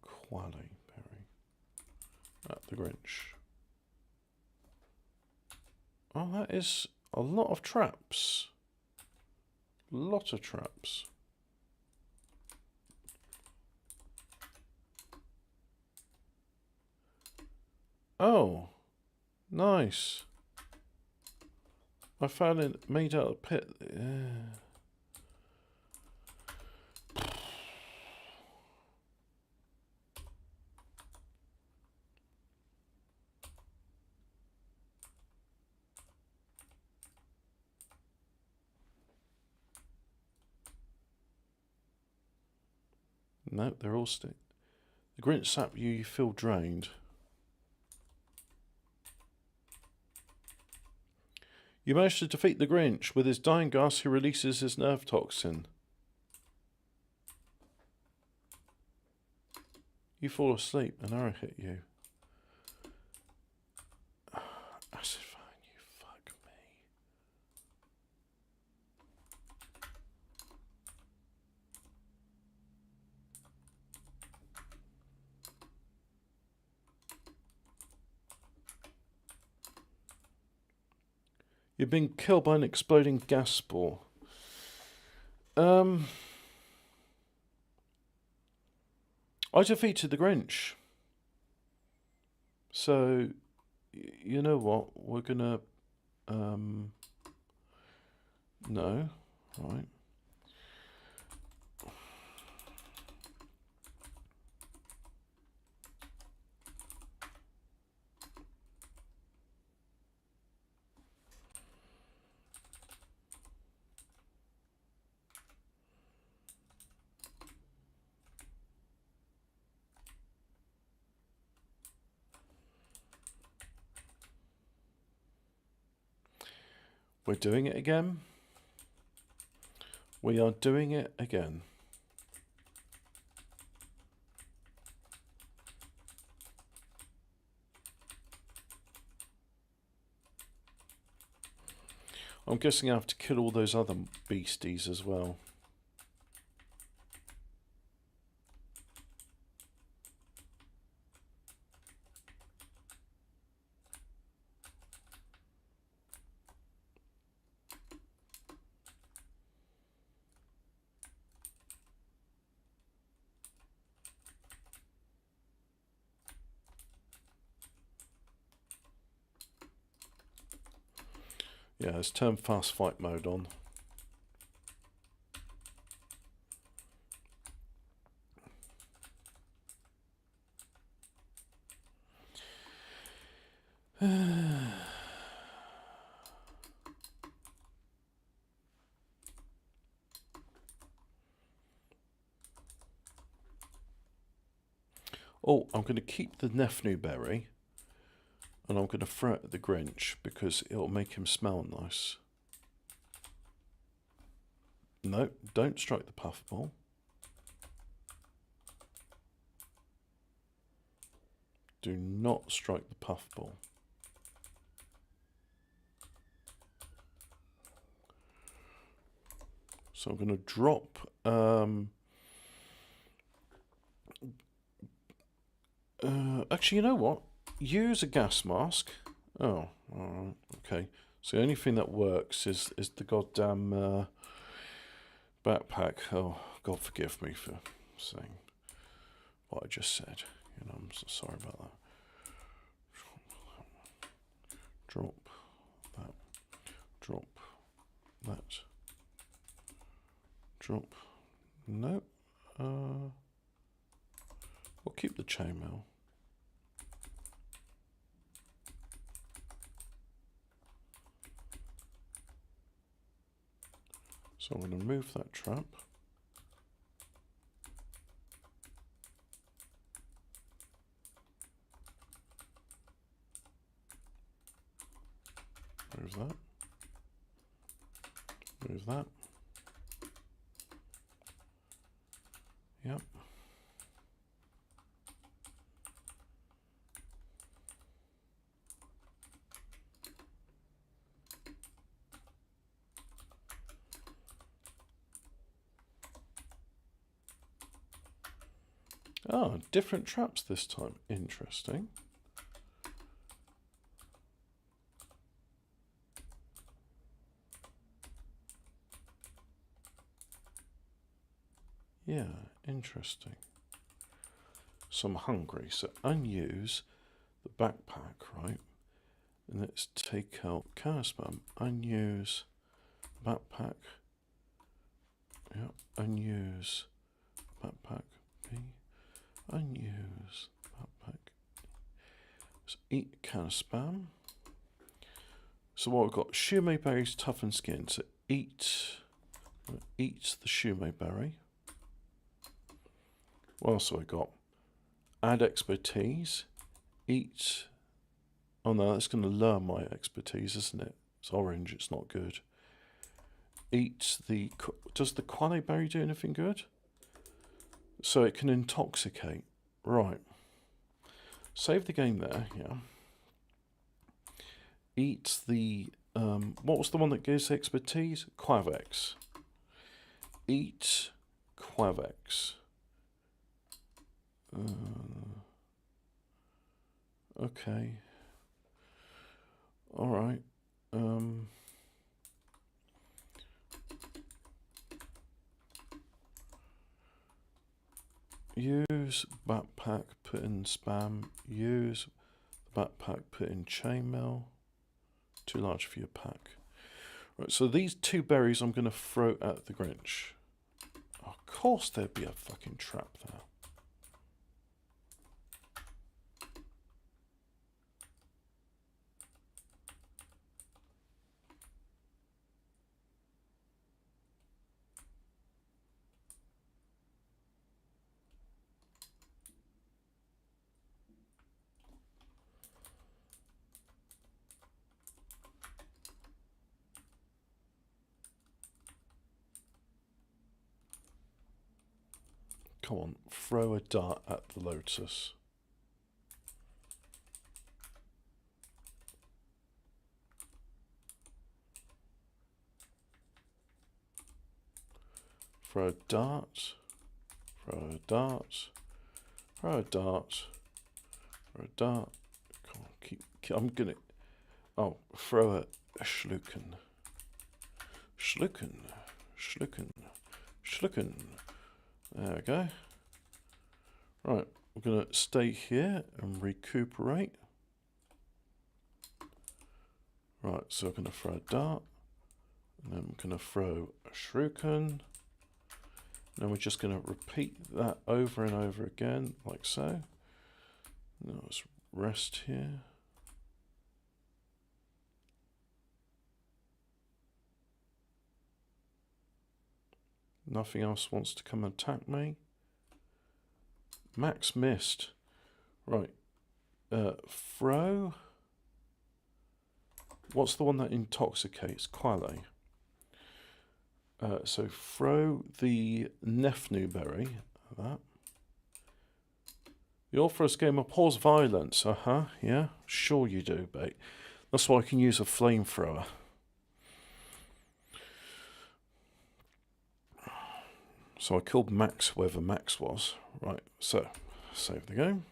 quale berry at the Grinch. Oh, that is a lot of traps. Lot of traps. Oh, nice. I found it made out of pit. No, they're all The Grinch sap you, you feel drained. You manage to defeat the Grinch. With his dying gasp, he releases his nerve toxin. You fall asleep. An arrow hit you. Acid fan, you fuck me. You've been killed by an exploding gas spore. I defeated the Grinch. So, you know what? We're gonna... no. Right. We're doing it again. We are doing it again. I'm guessing I have to kill all those other beasties as well. Yeah, let's turn fast fight mode on. Oh, I'm going to keep the Nefnu berry. And I'm going to throw it at the Grinch because it'll make him smell nice. No, don't strike the puffball. Do not strike the puffball. So I'm going to drop... actually, you know what? Use a gas mask. Oh, alright, okay. So the only thing that works is the goddamn backpack. Oh, God forgive me for saying what I just said. You know, I'm so sorry about that. Drop that. Drop that. Drop. No. We'll keep the chainmail. So I'm going to move that trap. Move that. Move that. Yep. Oh, different traps this time. Interesting. Yeah, interesting. So I'm hungry, so unuse the backpack, right? And let's take out Caspam, unuse backpack. Yeah, unuse backpack B. Unuse backpack. So eat can of spam. So what we've got, shume berries toughen skin. So eat the shume berry. What else have I got? add expertise, eat. Oh no, that's going to lower my expertise, isn't it? It's orange, it's not good. Eat the... Does the quale berry do anything good? So it can intoxicate. Right. Save the game there, yeah. Eat the... what was the one that gives expertise? Quavex. Eat Quavex. Okay. Alright. Use backpack, put in spam. Use backpack, put in chainmail. Too large for your pack. Right, so these 2 berries I'm going to throw at the Grinch. Of course there'd be a fucking trap there. Come on, throw a dart at the lotus. Throw a dart. Throw a dart. Throw a dart. Throw a dart. Come on, keep I'm gonna... Oh, throw a schlucken. Schlucken. Schlucken. Schlucken. There we go. Right, we're going to stay here and recuperate. Right, so I'm going to throw a dart. And then I'm going to throw a shuriken. And then we're just going to repeat that over and over again, like so. Now let's rest here. Nothing else wants to come and attack me. Max missed. Right. Throw. What's the one that intoxicates? Quale. So throw the Nefnu berry. That. The author's game abhors violence. Yeah. Sure you do, mate. That's why I can use a flamethrower. So I killed Max wherever Max was. Right, so save the game.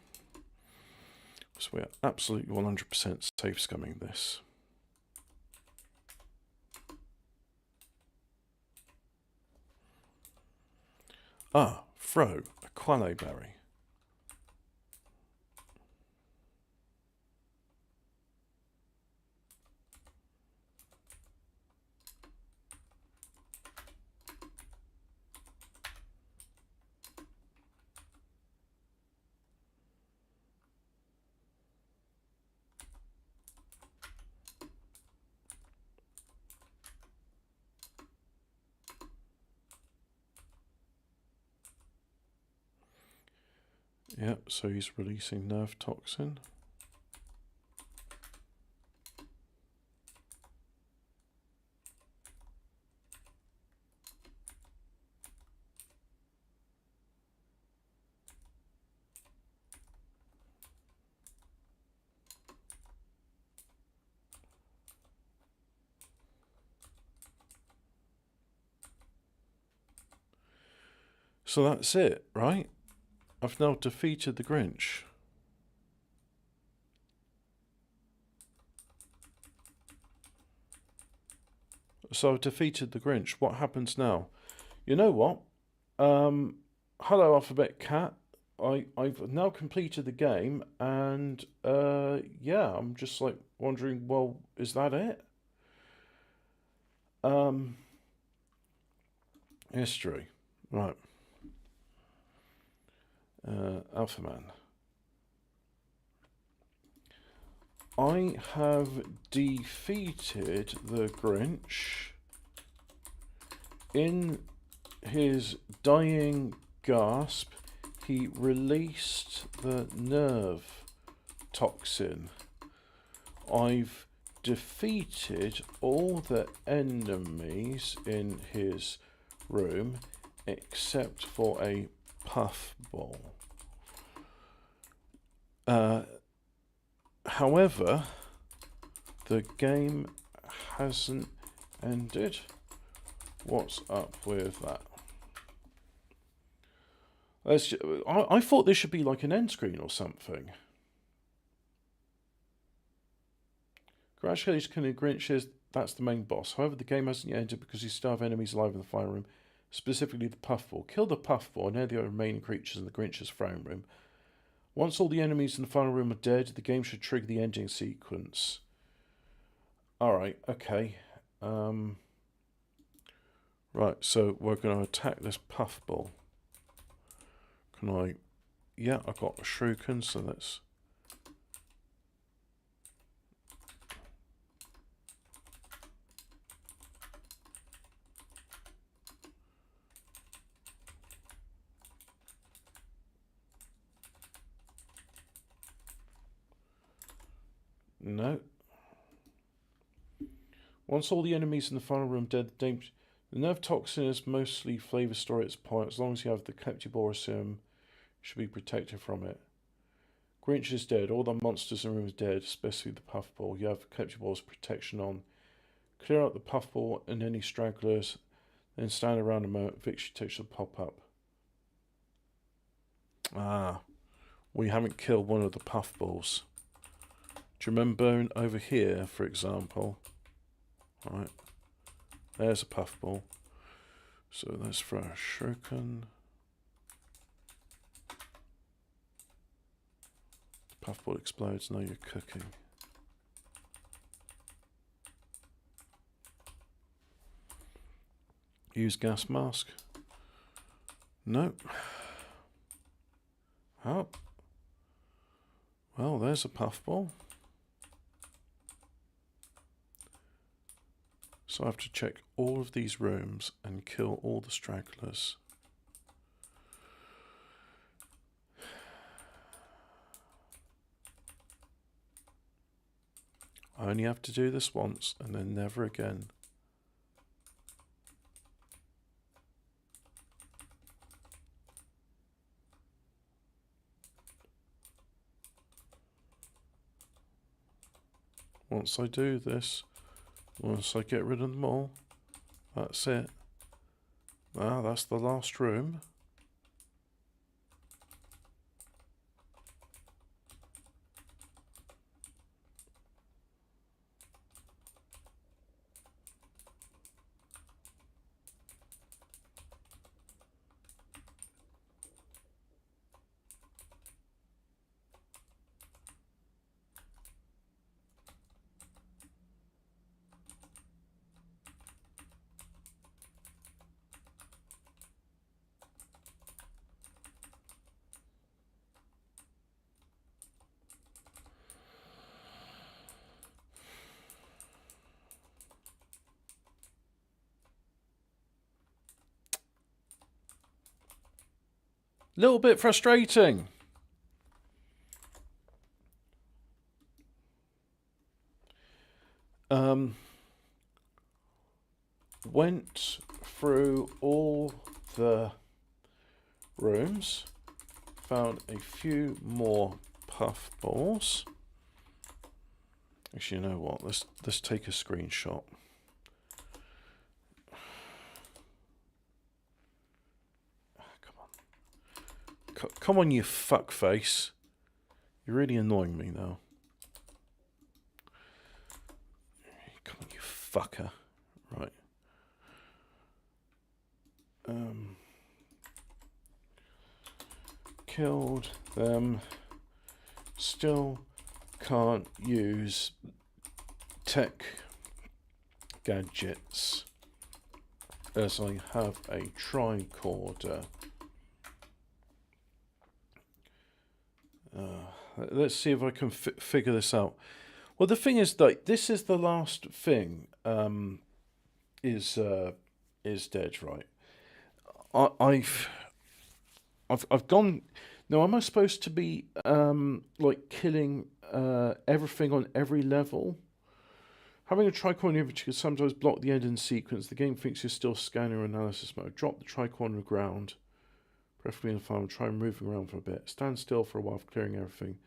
So we are absolutely 100% safe scumming this. Throw a quale berry. Yep, so he's releasing nerve toxin. So that's it, right? I've now defeated the Grinch. So I've defeated the Grinch. What happens now? You know what? Hello, Alphabet Cat. I've now completed the game, and yeah, I'm just like wondering, well, is that it? History. Right. Alphaman. I have defeated the Grinch in his dying gasp. he released the nerve toxin. I've defeated all the enemies in his room except for a puffball. However, the game hasn't ended. What's up with that? I thought this should be like an end screen or something. Congratulations, Grinches. That's the main boss. However, the game hasn't yet ended because you still have enemies alive in the fire room, specifically the puffball. Kill the puffball and any of the remaining creatures in the Grinch's throne room. Once all the enemies in the final room are dead, the game should trigger the ending sequence. Alright, okay. Right, so we're going to attack this puffball. Can I... Yeah, I've got a shuriken, so let's... No. Once all the enemies in the final room dead, the nerve toxin is mostly flavor store at its point. As long as you have the Kleptibora serum, you should be protected from it. Grinch is dead. All the monsters in the room is dead, especially the puffball. You have Kleptibora's protection on. Clear out the puffball and any stragglers, then stand around a moment. Victory text will pop up. Ah, we haven't killed one of the puffballs. Do you remember over here, for example? Right, there's a puffball. So let's throw a shuriken. The puffball explodes. Now you're cooking. Use gas mask. No. Oh. Well, there's a puffball. So I have to check all of these rooms and kill all the stragglers. I only have to do this once and then never again. Once I do this, once I get rid of them all, that's it. Ah, that's the last room. Little bit frustrating. Went through all the rooms, found a few more puffballs. Actually, you know what? Let's take a screenshot. Come on, you fuckface. You're really annoying me now. Come on, you fucker. Right. Killed them. Still can't use tech gadgets as I have a tricorder. Let's see if I can figure this out. Well, the thing is that this is the last thing. Is dead, right? I've I've gone. Now, am I supposed to be like killing everything on every level? Having a tricorn inventory can sometimes block the ending sequence. The game thinks you're still scanning or analysis mode. Drop the tricorn on the ground, preferably in the farm. Try moving around for a bit. Stand still for a while for clearing everything.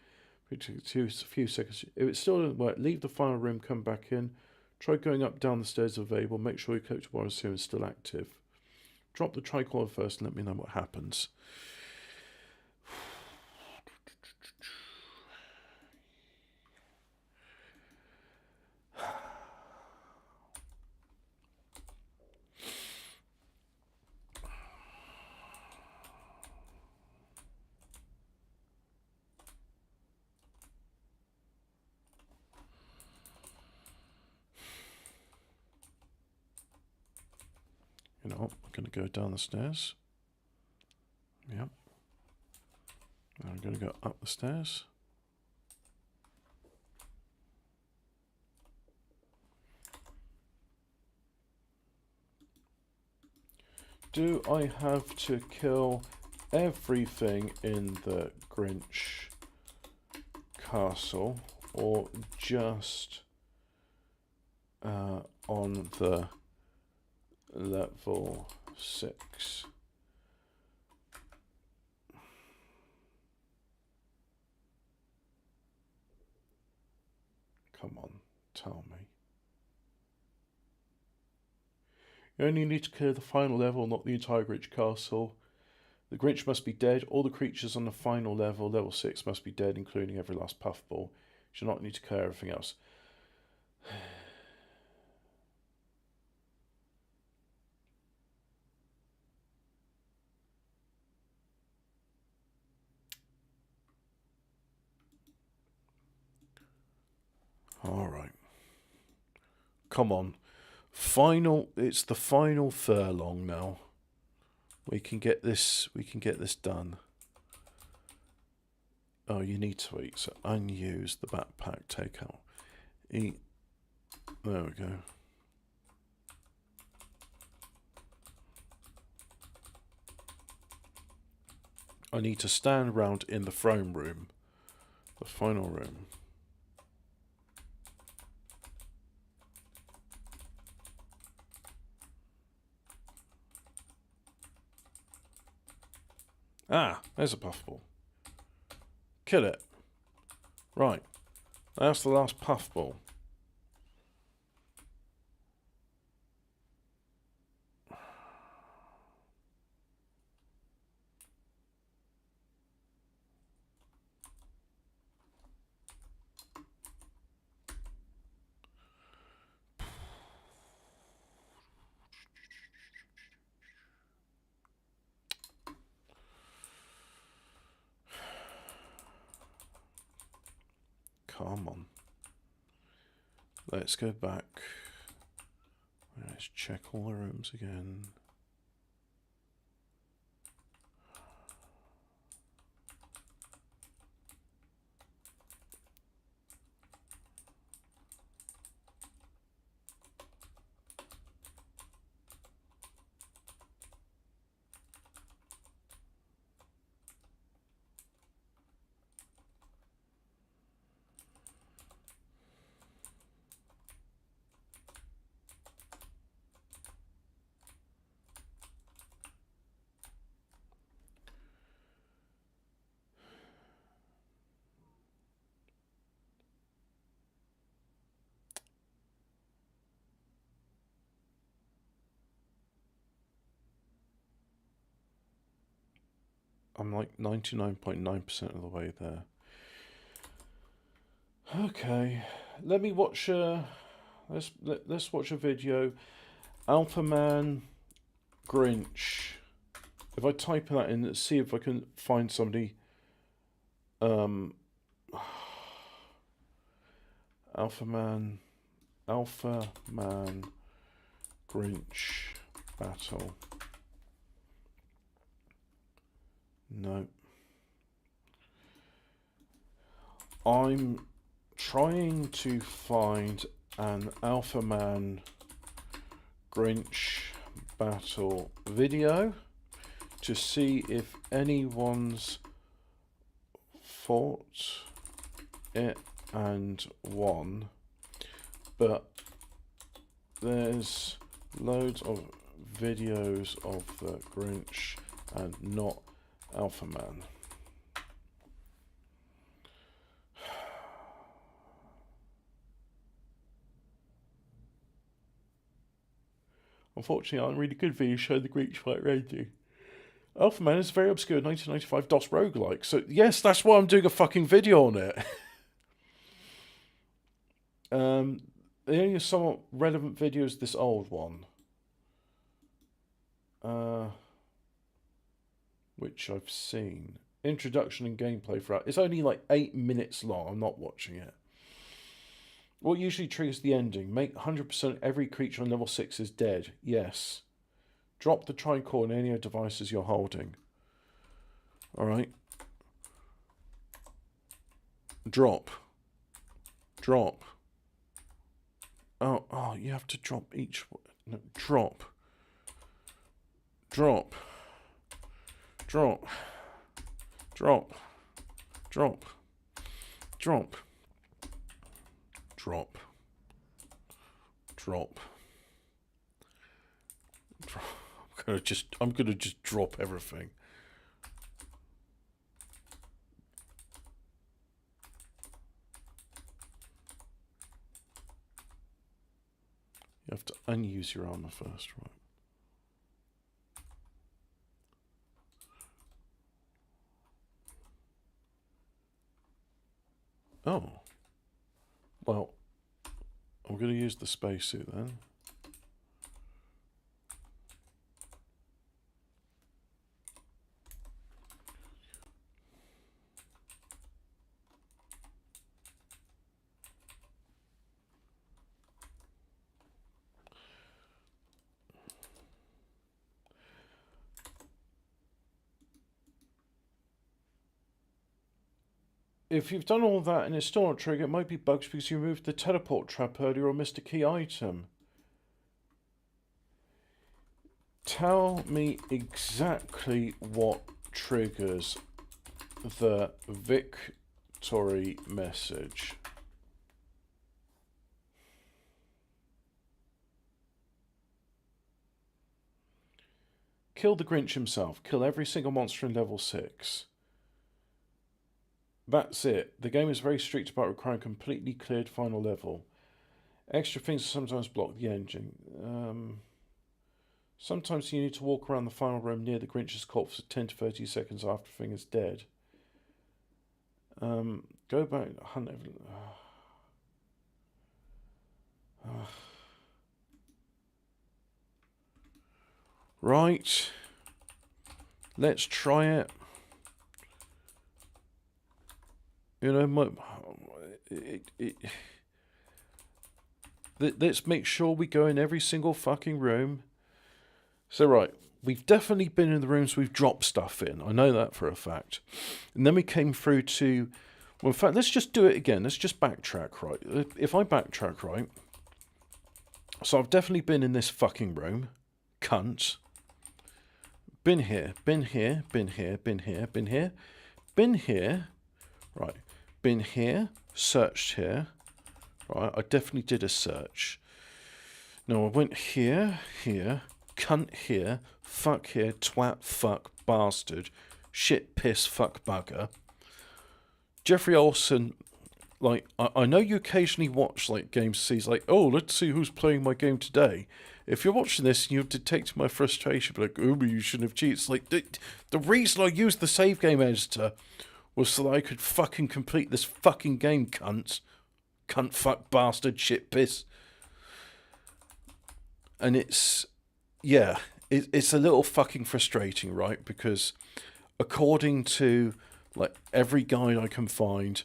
A few seconds. If it still doesn't work, leave the final room, come back in. Try going up down the stairs available. Make sure your coach warrior is still active. Drop the tricorn first and let me know what happens. You know, I'm going to go down the stairs. Yep. I'm going to go up the stairs. Do I have to kill everything in the Grinch castle or just on the level 6? Come on, tell me. You only need to clear the final level, not the entire Grinch castle. The Grinch must be dead. All the creatures on the final level, level 6, must be dead, including every last puffball. You do not need to clear everything else. Alright. Come on. It's the final furlong now. We can get this done. Oh, you need to eat. So unused, the backpack, take out. Eat. There we go. I need to stand round in the throne room. The final room. Ah, there's a puffball. Kill it. Right. That's the last puffball. Come on. Let's go back. Let's check all the rooms again. I'm like 99.9% of the way there. Okay, let me watch. Let's watch a video. Alphaman Grinch. If I type that in, let's see if I can find somebody. Alphaman Grinch battle. No. I'm trying to find an Alphaman Grinch battle video. to see if anyone's fought it and won, but there's loads of videos of the Grinch and not Alphaman. Unfortunately, aren't really good videos showing the Grinch fight raging. Alphaman is a very obscure 1995 DOS roguelike, so yes, that's why I'm doing a fucking video on it. The only somewhat relevant video is this old one. Which I've seen. Introduction and gameplay for it. It's only like 8 minutes long. I'm not watching it. What usually triggers the ending? Make 100% every creature on level 6 is dead. Yes. Drop the tricore on any devices you're holding. Alright. Drop. Drop. Oh, you have to drop each one. No, drop. Drop. Drop. Drop. Drop. Drop. Drop. Drop. I'm gonna just drop everything. You have to unuse your armor first, right? Oh. Well, I'm going to use the spacesuit then. If you've done all that and it's still not triggered, it might be bugs because you removed the teleport trap earlier or missed a key item. Tell me exactly what triggers the victory message. Kill the Grinch himself. Kill every single monster in level 6. That's it. The game is very strict about requiring completely cleared final level. Extra things sometimes block the engine. Sometimes you need to walk around the final room near the Grinch's corpse for 10 to 30 seconds after the thing is dead. Go back, hunt everything. Right. Let's try it. You know, let's make sure we go in every single fucking room. So, right, we've definitely been in the rooms we've dropped stuff in. I know that for a fact. And then we came through to... Well, in fact, let's just do it again. Let's just backtrack, right? If I backtrack, right? So I've definitely been in this fucking room. Cunt. Been here, been here, been here, been here, been here. Been here. Right. Been here, searched here. Right, I definitely did a search. No, I went here, here, cunt here, fuck here, twat, fuck, bastard, shit, piss, fuck, bugger. Jeffrey Olsen, like, I know you occasionally watch, like, games sees, like, oh, let's see who's playing my game today. If you're watching this and you've detected my frustration, be like, oh, but you shouldn't have cheated. It's like, the reason I used the save game editor was so that I could fucking complete this fucking game, cunt. Cunt, fuck, bastard, shit, piss. And it's, yeah, it's a little fucking frustrating, right? Because according to, like, every guide I can find,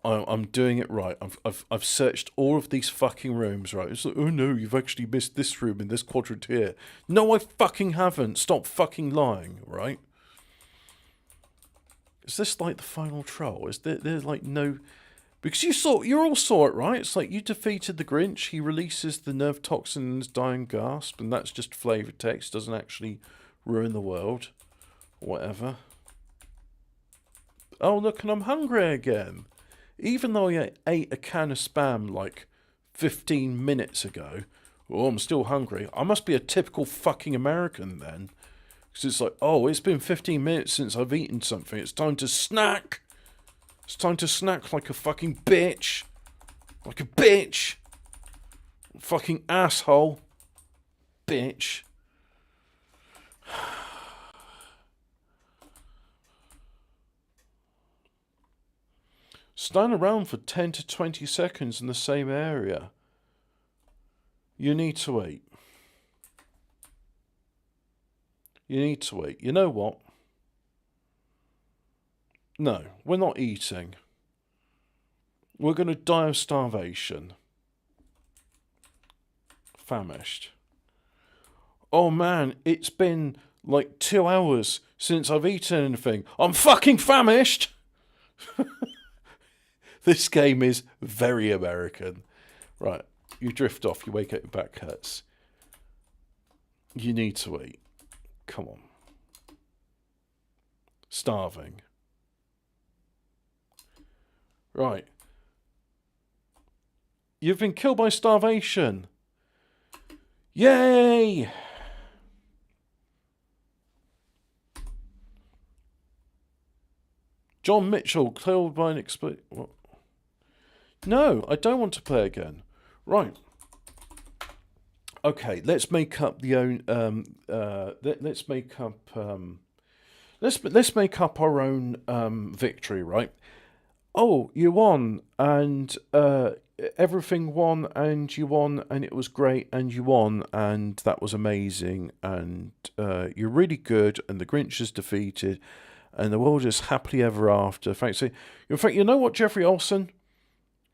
I'm doing it right. I've searched all of these fucking rooms, right? It's like, oh no, you've actually missed this room in this quadrant here. No, I fucking haven't. Stop fucking lying, right? Is this like the final troll? Is there's like no... Because you all saw it, right? It's like you defeated the Grinch, he releases the nerve toxin in his dying gasp, and that's just flavor text, doesn't actually ruin the world. Whatever. Oh, look, and I'm hungry again. Even though I ate a can of Spam like 15 minutes ago, oh, I'm still hungry. I must be a typical fucking American then. Because it's like, oh, it's been 15 minutes since I've eaten something. It's time to snack. It's time to snack like a fucking bitch. Like a bitch. Fucking asshole. Bitch. Stand around for 10 to 20 seconds in the same area. You need to eat. You need to eat. You know what? No, we're not eating. We're going to die of starvation. Famished. Oh man, it's been like 2 hours since I've eaten anything. I'm fucking famished! This game is very American. Right, you drift off, you wake up, your back hurts. You need to eat. Come on. Starving. Right. You've been killed by starvation. Yay! John Mitchell killed by an explosion. No, I don't want to play again. Right. Okay, let's make up the own. Let's make up. Let's make up our own victory, right? Oh, you won, and everything won, and you won, and it was great, and you won, and that was amazing, and you're really good, and the Grinch is defeated, and the world is happily ever after. In fact, you know what, Jeffrey Olsen?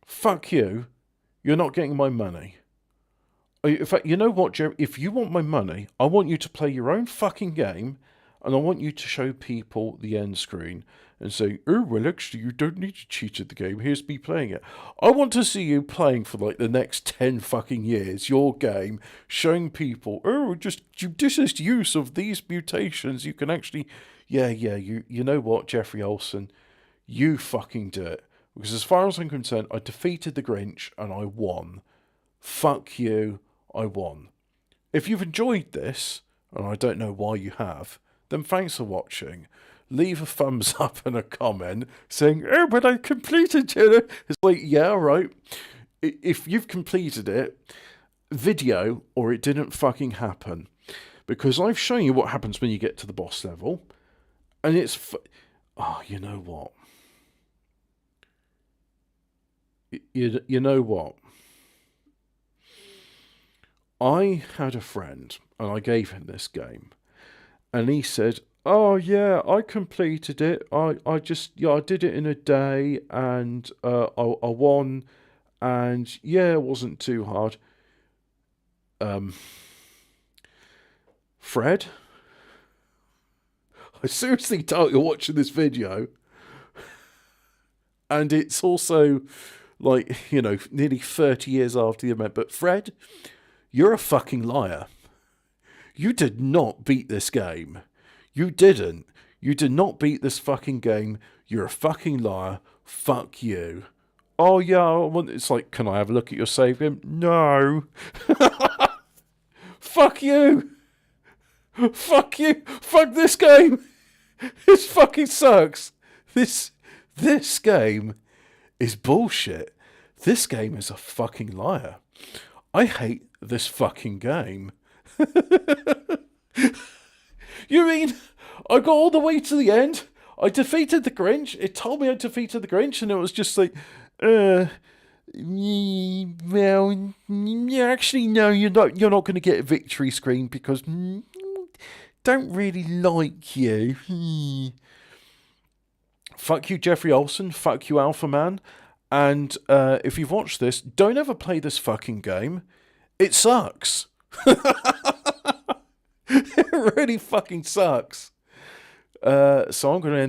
Fuck you. You're not getting my money. In fact, you know what, Jerry? If you want my money, I want you to play your own fucking game, and I want you to show people the end screen and say, oh, well, actually, you don't need to cheat at the game. Here's me playing it. I want to see you playing for, like, the next 10 fucking years, your game, showing people, oh, just judicious use of these mutations. You can actually, you know what, Jeffrey Olsen? You fucking do it. Because as far as I'm concerned, I defeated the Grinch and I won. Fuck you, I won. If you've enjoyed this, and I don't know why you have, then thanks for watching. Leave a thumbs up and a comment saying, oh, but I completed it. It's like, yeah, right. If you've completed it, video, or it didn't fucking happen. Because I've shown you what happens when you get to the boss level. And it's... oh, you know what? You know what? I had a friend, and I gave him this game, and he said, oh yeah, I completed it, I did it in a day, and I won, and yeah, it wasn't too hard. Fred? I seriously doubt you're watching this video, and it's also... like, you know, nearly 30 years after the event. But Fred, you're a fucking liar. You did not beat this game. You didn't. You did not beat this fucking game. You're a fucking liar. Fuck you. Oh, yeah, it's like, can I have a look at your save game? No. Fuck you. Fuck you. Fuck this game. This fucking sucks. This game is bullshit. This game is a fucking liar. I hate this fucking game. You mean I got all the way to the end? I defeated the Grinch. It told me I defeated the Grinch, and it was just like, well, actually, no, you're not going to get a victory screen because don't really like you. Fuck you, Jeffrey Olsen. Fuck you, Alphaman. And if you've watched this, don't ever play this fucking game. It sucks. It really fucking sucks. So I'm going to end